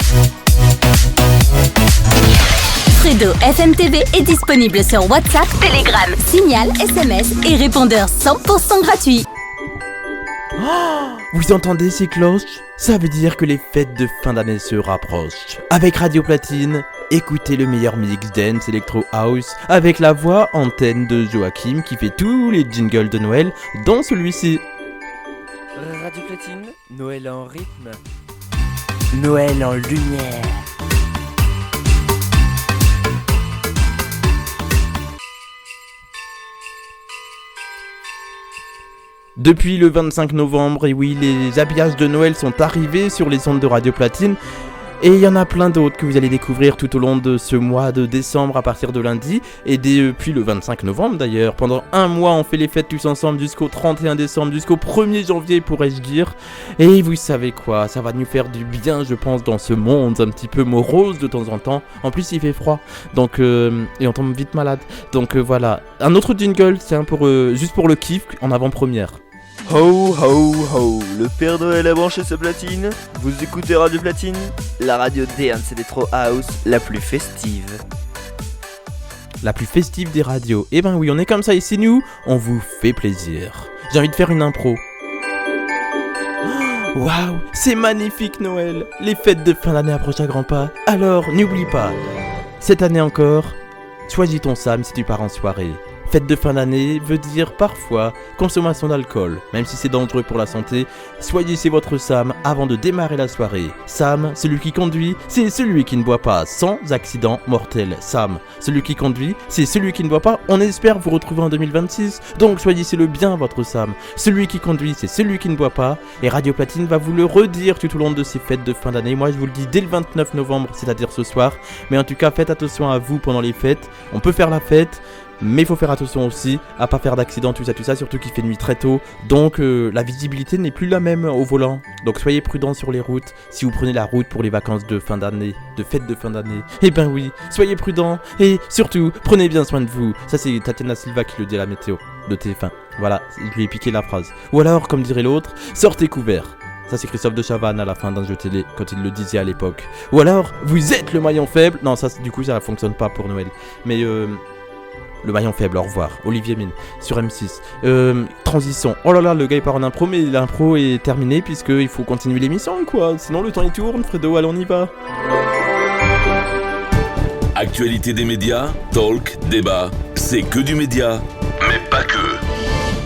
Fredo FM TV est disponible sur WhatsApp, Telegram, Signal, SMS et répondeur 100% gratuit. Oh, vous entendez ces cloches? Ça veut dire que les fêtes de fin d'année se rapprochent. Avec Radio Platine, écoutez le meilleur mix dance Electro House avec la voix antenne de Joachim qui fait tous les jingles de Noël, dont celui-ci. Radio Platine, Noël en rythme, Noël en lumière. Depuis le 25 novembre, et oui, les habillages de Noël sont arrivés sur les ondes de Radio Platine. Et il y en a plein d'autres que vous allez découvrir tout au long de ce mois de décembre à partir de lundi. Et depuis le 25 novembre d'ailleurs. Pendant un mois, on fait les fêtes tous ensemble jusqu'au 31 décembre, jusqu'au 1er janvier pourrais-je dire. Et vous savez quoi, ça va nous faire du bien je pense dans ce monde un petit peu morose de temps en temps. En plus il fait froid, donc et on tombe vite malade. Donc voilà, un autre jingle, c'est juste pour le kiff en avant-première. Ho ho ho, le Père Noël a branché sa platine. Vous écoutez Radio Platine, la radio dance Electro House la plus festive. La plus festive des radios. Eh ben oui, on est comme ça ici nous, on vous fait plaisir. J'ai envie de faire une impro. Waouh, c'est magnifique Noël. Les fêtes de fin d'année approchent à grands pas. Alors n'oublie pas, cette année encore, choisis ton Sam si tu pars en soirée. Fête de fin d'année veut dire parfois consommation d'alcool. Même si c'est dangereux pour la santé, choisissez votre Sam avant de démarrer la soirée. Sam, celui qui conduit, c'est celui qui ne boit pas, sans accident mortel. Sam, celui qui conduit, c'est celui qui ne boit pas. On espère vous retrouver en 2026, donc choisissez-le bien votre Sam. Celui qui conduit, c'est celui qui ne boit pas. Et Radio Platine va vous le redire tout au long de ces fêtes de fin d'année. Moi je vous le dis dès le 29 novembre, c'est-à-dire ce soir. Mais en tout cas, faites attention à vous pendant les fêtes. On peut faire la fête, mais il faut faire attention aussi à pas faire d'accident, tout ça, surtout qu'il fait nuit très tôt. Donc la visibilité n'est plus la même au volant. Donc soyez prudents sur les routes. Si vous prenez la route pour les vacances de fin d'année, de fête de fin d'année, eh ben oui, soyez prudents et surtout, prenez bien soin de vous. Ça c'est Tatiana Silva qui le dit à la météo de TF1. Voilà, je lui ai piqué la phrase. Ou alors, comme dirait l'autre, sortez couverts. Ça c'est Christophe de Chavannes à la fin d'un jeu télé quand il le disait à l'époque. Ou alors, vous êtes le maillon faible. Non, ça du coup ça fonctionne pas pour Noël. Mais le maillon faible, au revoir. Olivier Mine sur M6. Transition. Oh là là, le gars il part en impro, mais l'impro est terminée puisqu'il faut continuer l'émission quoi. Sinon le temps il tourne, Fredo, allez on y va. Actualité des médias, talk, débat, c'est que du média, mais pas que.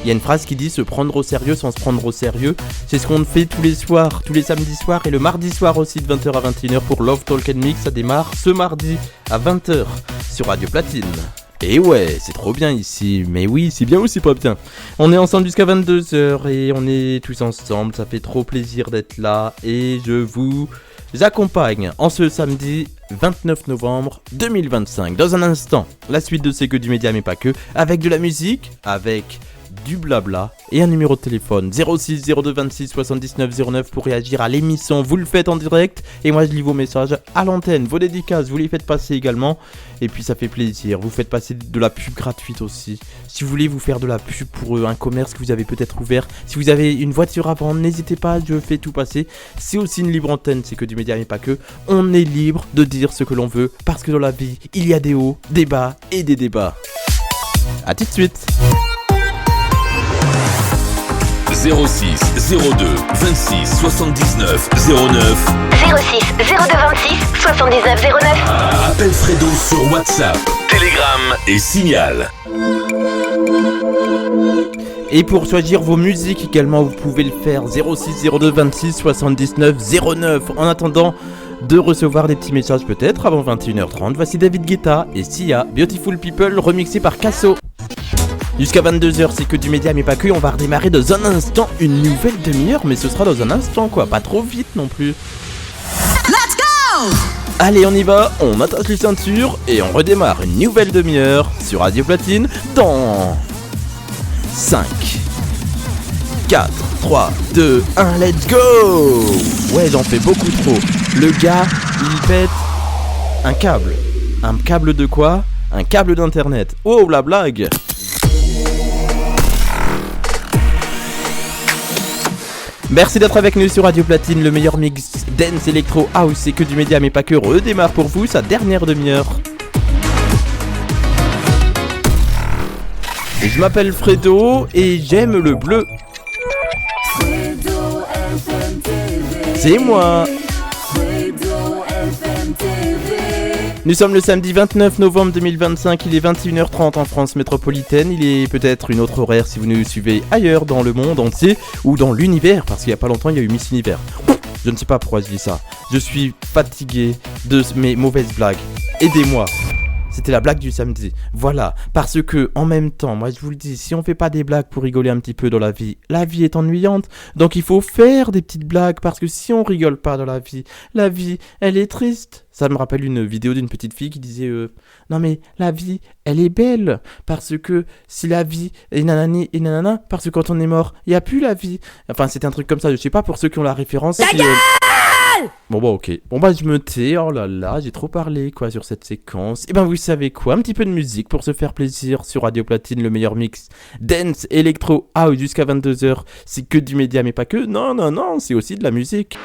Il y a une phrase qui dit se prendre au sérieux sans se prendre au sérieux. C'est ce qu'on fait tous les soirs, tous les samedis soirs et le mardi soir aussi de 20h à 21h pour Love Talk and Mix. Ça démarre ce mardi à 20h sur Radio Platine. Et ouais, c'est trop bien ici, mais oui, c'est bien ou c'est pas bien. On est ensemble jusqu'à 22h et on est tous ensemble, ça fait trop plaisir d'être là et je vous accompagne en ce samedi 29 novembre 2025. Dans un instant, la suite de C'est que du média mais pas que, avec de la musique, avec du blabla et un numéro de téléphone 06 02 26 79 09 pour réagir à l'émission. Vous le faites en direct et moi je lis vos messages à l'antenne, vos dédicaces vous les faites passer également et puis ça fait plaisir. Vous faites passer de la pub gratuite aussi. Si vous voulez vous faire de la pub pour un commerce que vous avez peut-être ouvert, si vous avez une voiture à vendre, n'hésitez pas, je fais tout passer. C'est aussi une libre antenne, c'est que du média mais pas que. On est libre de dire ce que l'on veut parce que dans la vie il y a des hauts, des bas et des débats. A tout de suite. 06 02 26 79 09 06 02 26 79 09. Appelle Fredo sur WhatsApp, Telegram et Signal. Et pour choisir vos musiques également, vous pouvez le faire 06 02 26 79 09. En attendant de recevoir des petits messages peut-être avant 21h30, voici David Guetta et Sia, Beautiful People remixé par Casso. Jusqu'à 22h, c'est que du média mais pas que. On va redémarrer dans un instant une nouvelle demi-heure, mais ce sera dans un instant quoi, pas trop vite non plus. Let's go! Allez on y va, on attache les ceintures et on redémarre une nouvelle demi-heure sur Radio Platine dans 5, 4, 3, 2, 1, let's go. Ouais, j'en fais beaucoup trop. Le gars, il pète un câble. Un câble de quoi? Un câble d'internet. Oh, la blague. Merci d'être avec nous sur Radio Platine, le meilleur mix dance, électro, house et que du média mais pas que redémarre pour vous sa dernière demi-heure. Et je m'appelle Fredo et j'aime le bleu. C'est moi. Nous sommes le samedi 29 novembre 2025, il est 21h30 en France métropolitaine, il est peut-être une autre horaire si vous nous suivez ailleurs dans le monde entier ou dans l'univers, parce qu'il n'y a pas longtemps il y a eu Miss Univers. Je ne sais pas pourquoi je dis ça, je suis fatigué de mes mauvaises blagues, aidez-moi. C'était la blague du samedi. Voilà, parce que en même temps, moi je vous le dis, si on fait pas des blagues pour rigoler un petit peu dans la vie est ennuyante. Donc il faut faire des petites blagues parce que si on rigole pas dans la vie, elle est triste. Ça me rappelle une vidéo d'une petite fille qui disait non mais la vie, elle est belle parce que si la vie est nanani et nanana, parce que quand on est mort, il y a plus la vie. Enfin, c'était un truc comme ça, je sais pas pour ceux qui ont la référence. Bon bah ok, bon bah je me tais, oh là là, j'ai trop parlé quoi sur cette séquence. Et ben vous savez quoi, un petit peu de musique pour se faire plaisir sur Radio Platine, le meilleur mix dance, électro, house jusqu'à 22h. C'est que du média mais pas que, non, c'est aussi de la musique.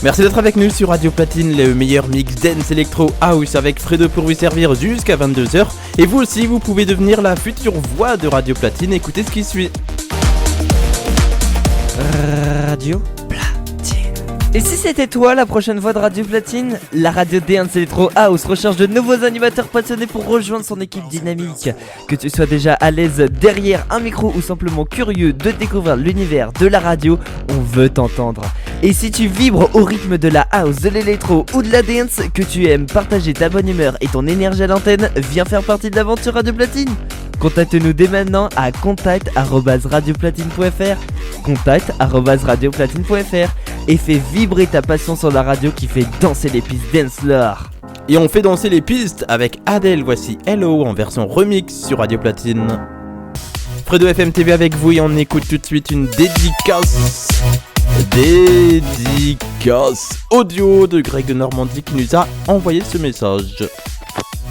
Merci d'être avec nous sur Radio Platine, le meilleur mix dance, électro, house avec Fredo pour vous servir jusqu'à 22h. Et vous aussi, vous pouvez devenir la future voix de Radio Platine, écoutez ce qui suit. Radio. Et si c'était toi la prochaine voix de Radio Platine? La radio Dance Electro House recherche de nouveaux animateurs passionnés pour rejoindre son équipe dynamique. Que tu sois déjà à l'aise derrière un micro ou simplement curieux de découvrir l'univers de la radio, on veut t'entendre. Et si tu vibres au rythme de la house, de l'électro ou de la dance, que tu aimes partager ta bonne humeur et ton énergie à l'antenne, viens faire partie de l'aventure Radio Platine. Contacte-nous dès maintenant à contact@radioplatine.fr, contact@radioplatine.fr et fais vibrer ta passion sur la radio qui fait danser les pistes dance-lore. Et on fait danser les pistes avec Adele, voici Hello en version remix sur Radio Platine. Fredo FM TV avec vous et on écoute tout de suite une dédicace audio de Greg de Normandie qui nous a envoyé ce message.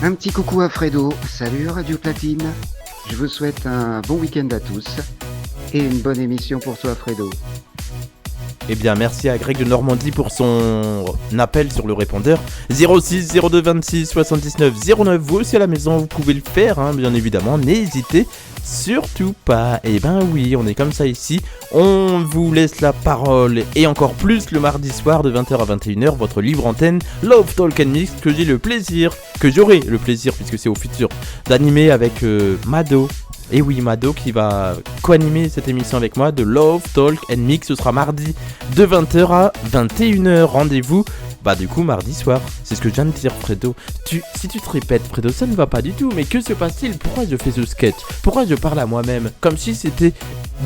Un petit coucou à Fredo, salut Radio Platine, je vous souhaite un bon week-end à tous et une bonne émission pour toi Fredo. Eh bien merci à Greg de Normandie pour son appel sur le répondeur 06 02 26 79 09. Vous aussi à la maison vous pouvez le faire bien évidemment, n'hésitez surtout pas. Et ben oui, on est comme ça ici, on vous laisse la parole et encore plus le mardi soir de 20h à 21h, votre libre antenne Love Talk and Mix que j'aurai le plaisir puisque c'est au futur d'animer avec Mado. Et oui, Mado qui va co-animer cette émission avec moi de Love, Talk and Mix. Ce sera mardi de 20h à 21h. Rendez-vous, du coup, mardi soir. C'est ce que je viens de dire, Fredo. Si tu te répètes, Fredo, ça ne va pas du tout. Mais que se passe-t-il? Pourquoi je fais ce sketch? Pourquoi je parle à moi-même? Comme si c'était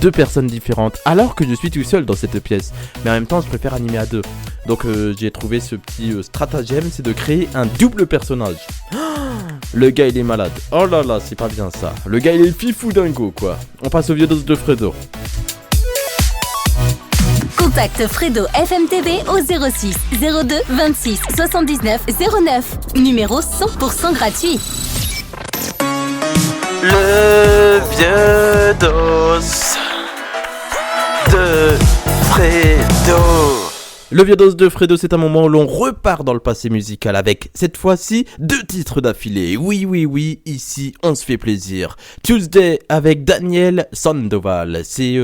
deux personnes différentes. Alors que je suis tout seul dans cette pièce. Mais en même temps, je préfère animer à deux. Donc, j'ai trouvé ce petit stratagème, c'est de créer un double personnage. Le gars il est malade. Oh là là, c'est pas bien ça. Le gars il est fifou dingo quoi. On passe au vieux dos de Fredo. Contacte Fredo FMTV au 06 02 26 79 09. Numéro 100% gratuit. Le vieux dos de Fredo. Le vieux dos de Fredo, c'est un moment où l'on repart dans le passé musical avec, cette fois-ci, 2 titres d'affilée. Oui, ici, on se fait plaisir. Tuesday avec Daniel Sandoval. C'est...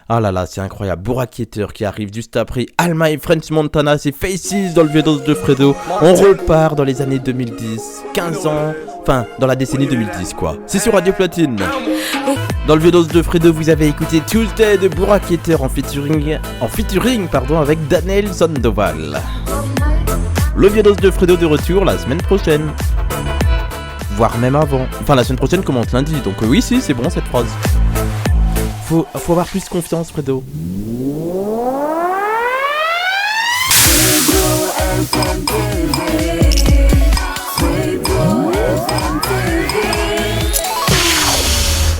Ah là là, c'est incroyable. Bourraquetteur qui arrive juste après Alma et French Montana, c'est Faces dans le vieux dos de Fredo. On repart dans les années 2010, 15 ans, enfin, dans la décennie 2010 quoi. C'est sur Radio Platine. Dans le vieux dos de Fredo, vous avez écouté Tuesday de Bourraquetteur en featuring avec Daniel Sandoval. Le vieux dos de Fredo de retour la semaine prochaine. Voire même avant. Enfin, la semaine prochaine commence lundi, donc oui, si, c'est bon cette phrase. Faut avoir plus confiance, Fredo.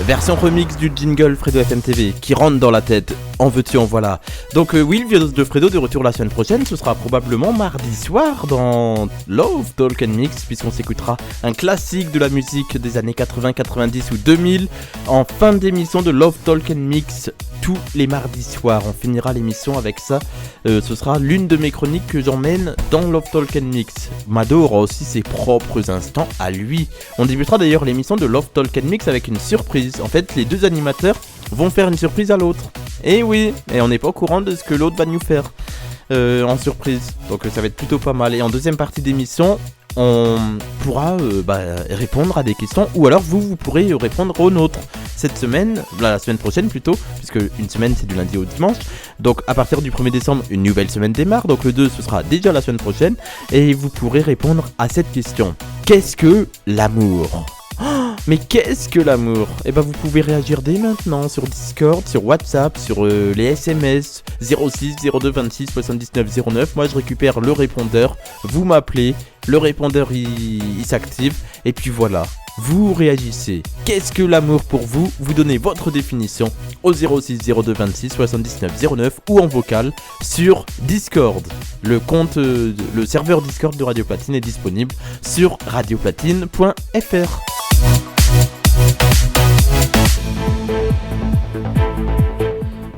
version remix du jingle Fredo FM TV qui rentre dans la tête. En veux-tu, en voilà. Donc oui, le vieux de Fredo de retour la semaine prochaine. Ce sera probablement mardi soir dans Love Talk and Mix, puisqu'on s'écoutera un classique de la musique des années 80, 90 ou 2000 en fin d'émission de Love Talk and Mix tous les mardis soirs. On finira l'émission avec ça. Ce sera l'une de mes chroniques que j'emmène dans Love Talk and Mix. Mado aura aussi ses propres instants à lui. On débutera d'ailleurs l'émission de Love Talk and Mix avec une surprise. En fait, les deux animateurs vont faire une surprise à l'autre. Et oui, et on n'est pas au courant de ce que l'autre va nous faire en surprise. Donc ça va être plutôt pas mal. Et en deuxième partie d'émission, on pourra répondre à des questions, ou alors vous pourrez répondre aux nôtres. Cette semaine, la semaine prochaine plutôt, puisque une semaine c'est du lundi au dimanche. Donc à partir du 1er décembre, une nouvelle semaine démarre. Donc le 2, ce sera déjà la semaine prochaine. Et vous pourrez répondre à cette question. Qu'est-ce que l'amour ? Mais qu'est-ce que l'amour ? Eh ben vous pouvez réagir dès maintenant sur Discord, sur WhatsApp, sur les SMS 06 02 26 79 09. Moi je récupère le répondeur, vous m'appelez, le répondeur il s'active et puis voilà. Vous réagissez. Qu'est-ce que l'amour pour vous ? Vous donnez votre définition au 06 02 26 79 09 ou en vocal sur Discord. Le serveur Discord de Radio Platine est disponible sur radioplatine.fr.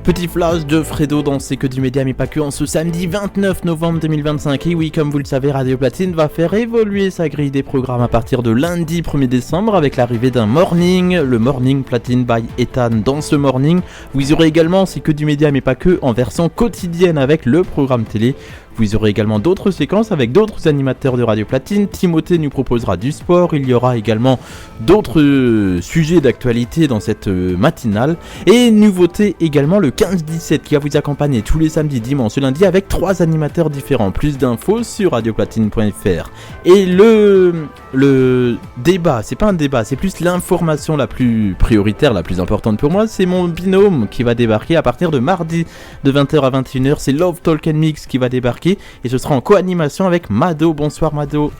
Petit flash de Fredo dans C'est que du média mais pas que en ce samedi 29 novembre 2025. Et oui, comme vous le savez, Radio Platine va faire évoluer sa grille des programmes à partir de lundi 1er décembre avec l'arrivée d'un morning, le Morning Platine by Ethan. Dans ce morning, vous aurez également C'est que du média mais pas que en version quotidienne avec le programme télé. Vous aurez également d'autres séquences avec d'autres animateurs de Radio Platine. Timothée nous proposera du sport. Il y aura également d'autres sujets d'actualité dans cette matinale. Et nouveauté également le 15-17 qui va vous accompagner tous les samedis, dimanches et lundis avec 3 animateurs différents. Plus d'infos sur radioplatine.fr. Et le débat, c'est pas un débat, c'est plus l'information la plus prioritaire, la plus importante pour moi. C'est mon binôme qui va débarquer à partir de mardi de 20h à 21h. C'est Love Talk and Mix qui va débarquer. Et ce sera en co-animation avec Mado. Bonsoir Mado.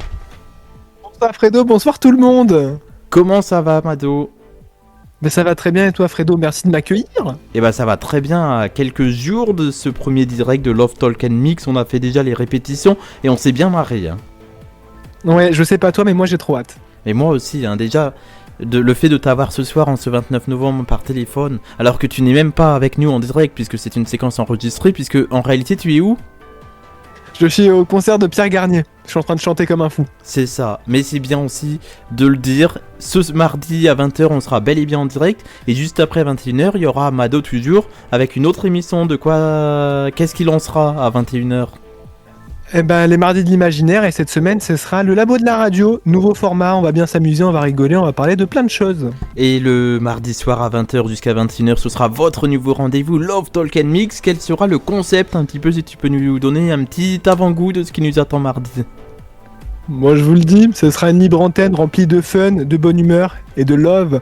Bonsoir Fredo, bonsoir tout le monde. Comment ça va Mado ? Ben ça va très bien et toi Fredo, merci de m'accueillir. Et ben ça va très bien. À quelques jours de ce premier direct de Love Talk and Mix, on a fait déjà les répétitions et on s'est bien marré. Ouais, je sais pas toi mais moi j'ai trop hâte. Et moi aussi, déjà... le fait de t'avoir ce soir en ce 29 novembre par téléphone, alors que tu n'es même pas avec nous en direct puisque c'est une séquence enregistrée, puisque en réalité tu es où ? Je suis au concert de Pierre Garnier, je suis en train de chanter comme un fou. C'est ça, mais c'est bien aussi de le dire, ce mardi à 20h on sera bel et bien en direct, et juste après à 21h il y aura Mado toujours, avec une autre émission de quoi... Qu'est-ce qu'il en sera à 21h ? Eh ben, les mardis de l'imaginaire, et cette semaine, ce sera le labo de la radio. Nouveau format, on va bien s'amuser, on va rigoler, on va parler de plein de choses. Et le mardi soir à 20h jusqu'à 21h, ce sera votre nouveau rendez-vous Love Talk and Mix. Quel sera le concept un petit peu, si tu peux nous donner un petit avant-goût de ce qui nous attend mardi ? Moi, je vous le dis, ce sera une libre antenne remplie de fun, de bonne humeur et de love.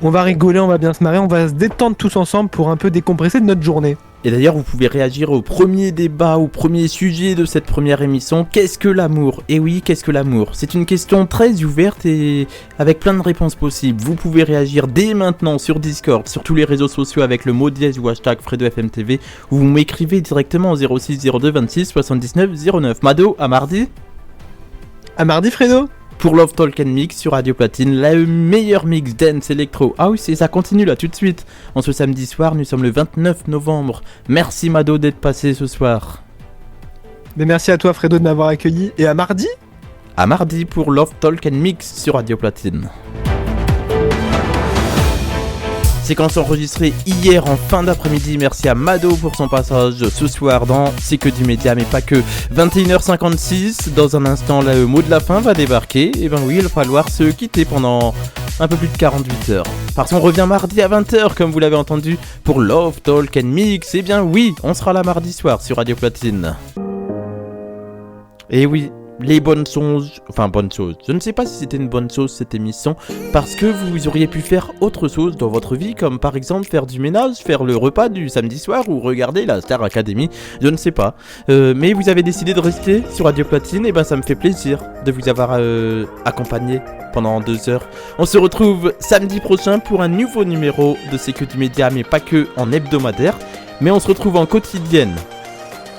On va rigoler, on va bien se marrer, on va se détendre tous ensemble pour un peu décompresser de notre journée. Et d'ailleurs, vous pouvez réagir au premier débat, au premier sujet de cette première émission. Qu'est-ce que l'amour ? Et oui, qu'est-ce que l'amour ? C'est une question très ouverte et avec plein de réponses possibles. Vous pouvez réagir dès maintenant sur Discord, sur tous les réseaux sociaux avec le mot dièse ou hashtag FredoFMTV, ou vous m'écrivez directement au 06 02 26 79 09. Mado, à mardi ? À mardi, Fredo ? Pour Love Talk and Mix sur Radio Platine, le meilleur mix dance électro. Ah oui, ça continue là tout de suite. En ce samedi soir, nous sommes le 29 novembre. Merci Mado d'être passé ce soir. Mais merci à toi Fredo de m'avoir accueilli. Et à mardi ? À mardi pour Love Talk and Mix sur Radio Platine. Séquence enregistrée hier en fin d'après-midi. Merci à Mado pour son passage ce soir dans C'est que du média mais pas que. 21h56, dans un instant le mot de la fin va débarquer. Et ben oui, il va falloir se quitter pendant un peu plus de 48 heures. Parce qu'on revient mardi à 20h comme vous l'avez entendu pour Love Talk and Mix. Et bien oui, on sera là mardi soir sur Radio Platine. Et oui, les bonnes choses, je ne sais pas si c'était une bonne chose cette émission, parce que vous auriez pu faire autre chose dans votre vie, comme par exemple faire du ménage, faire le repas du samedi soir ou regarder la Star Academy, je ne sais pas. Mais vous avez décidé de rester sur Radio Platine, et ben ça me fait plaisir de vous avoir accompagné pendant 2 heures. On se retrouve samedi prochain pour un nouveau numéro de C'est que du média, mais pas que en hebdomadaire, mais on se retrouve en quotidienne.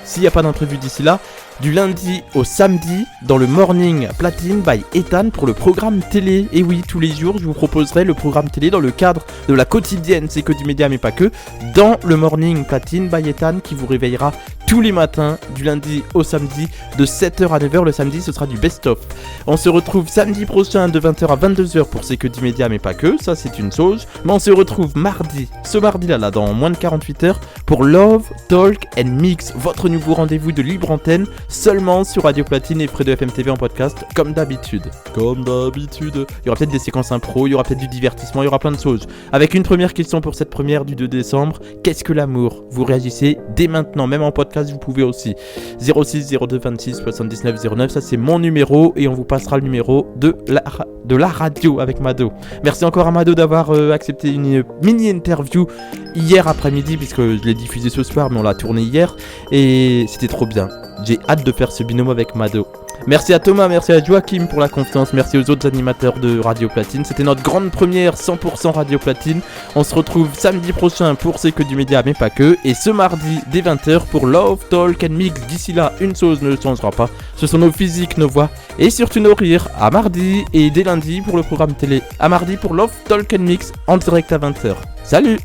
S'il n'y a pas d'imprévu d'ici là, du lundi au samedi, dans le Morning Platine by Ethan pour le programme télé. Et oui, tous les jours, je vous proposerai le programme télé dans le cadre de la quotidienne C'est que du média, mais pas que, dans le Morning Platine by Ethan qui vous réveillera tous les matins, du lundi au samedi, de 7h à 9h. Le samedi, ce sera du best-of. On se retrouve samedi prochain de 20h à 22h pour C'est que du média, mais pas que, ça c'est une chose. Mais on se retrouve ce mardi-là, dans moins de 48 heures, pour Love, Talk and Mix, votre nouveau rendez-vous de libre antenne, seulement sur Radio Platine et Fredo FM TV en podcast, comme d'habitude. Il y aura peut-être des séquences impro, il y aura peut-être du divertissement, il y aura plein de choses. Avec une première question pour cette première du 2 décembre. Qu'est-ce que l'amour ? Vous réagissez dès maintenant, même en podcast, vous pouvez aussi. 06 02 26 79 09, ça c'est mon numéro et on vous passera le numéro de la radio avec Mado. Merci encore à Mado d'avoir accepté une mini-interview hier après-midi, puisque je l'ai diffusé ce soir, mais on l'a tourné hier et c'était trop bien. J'ai hâte de faire ce binôme avec Mado. Merci à Thomas, merci à Joachim pour la confiance, merci aux autres animateurs de Radio Platine. C'était notre grande première 100% Radio Platine. On se retrouve samedi prochain pour C'est que du média, mais pas que. Et ce mardi dès 20h pour Love, Talk and Mix. D'ici là, une chose ne changera pas. Ce sont nos physiques, nos voix et surtout nos rires. À mardi et dès lundi pour le programme télé. À mardi pour Love, Talk and Mix en direct à 20h. Salut!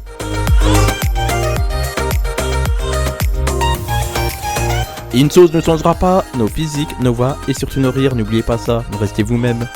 Et une chose ne changera pas, nos physiques, nos voix et surtout nos rires, n'oubliez pas ça, restez vous-même.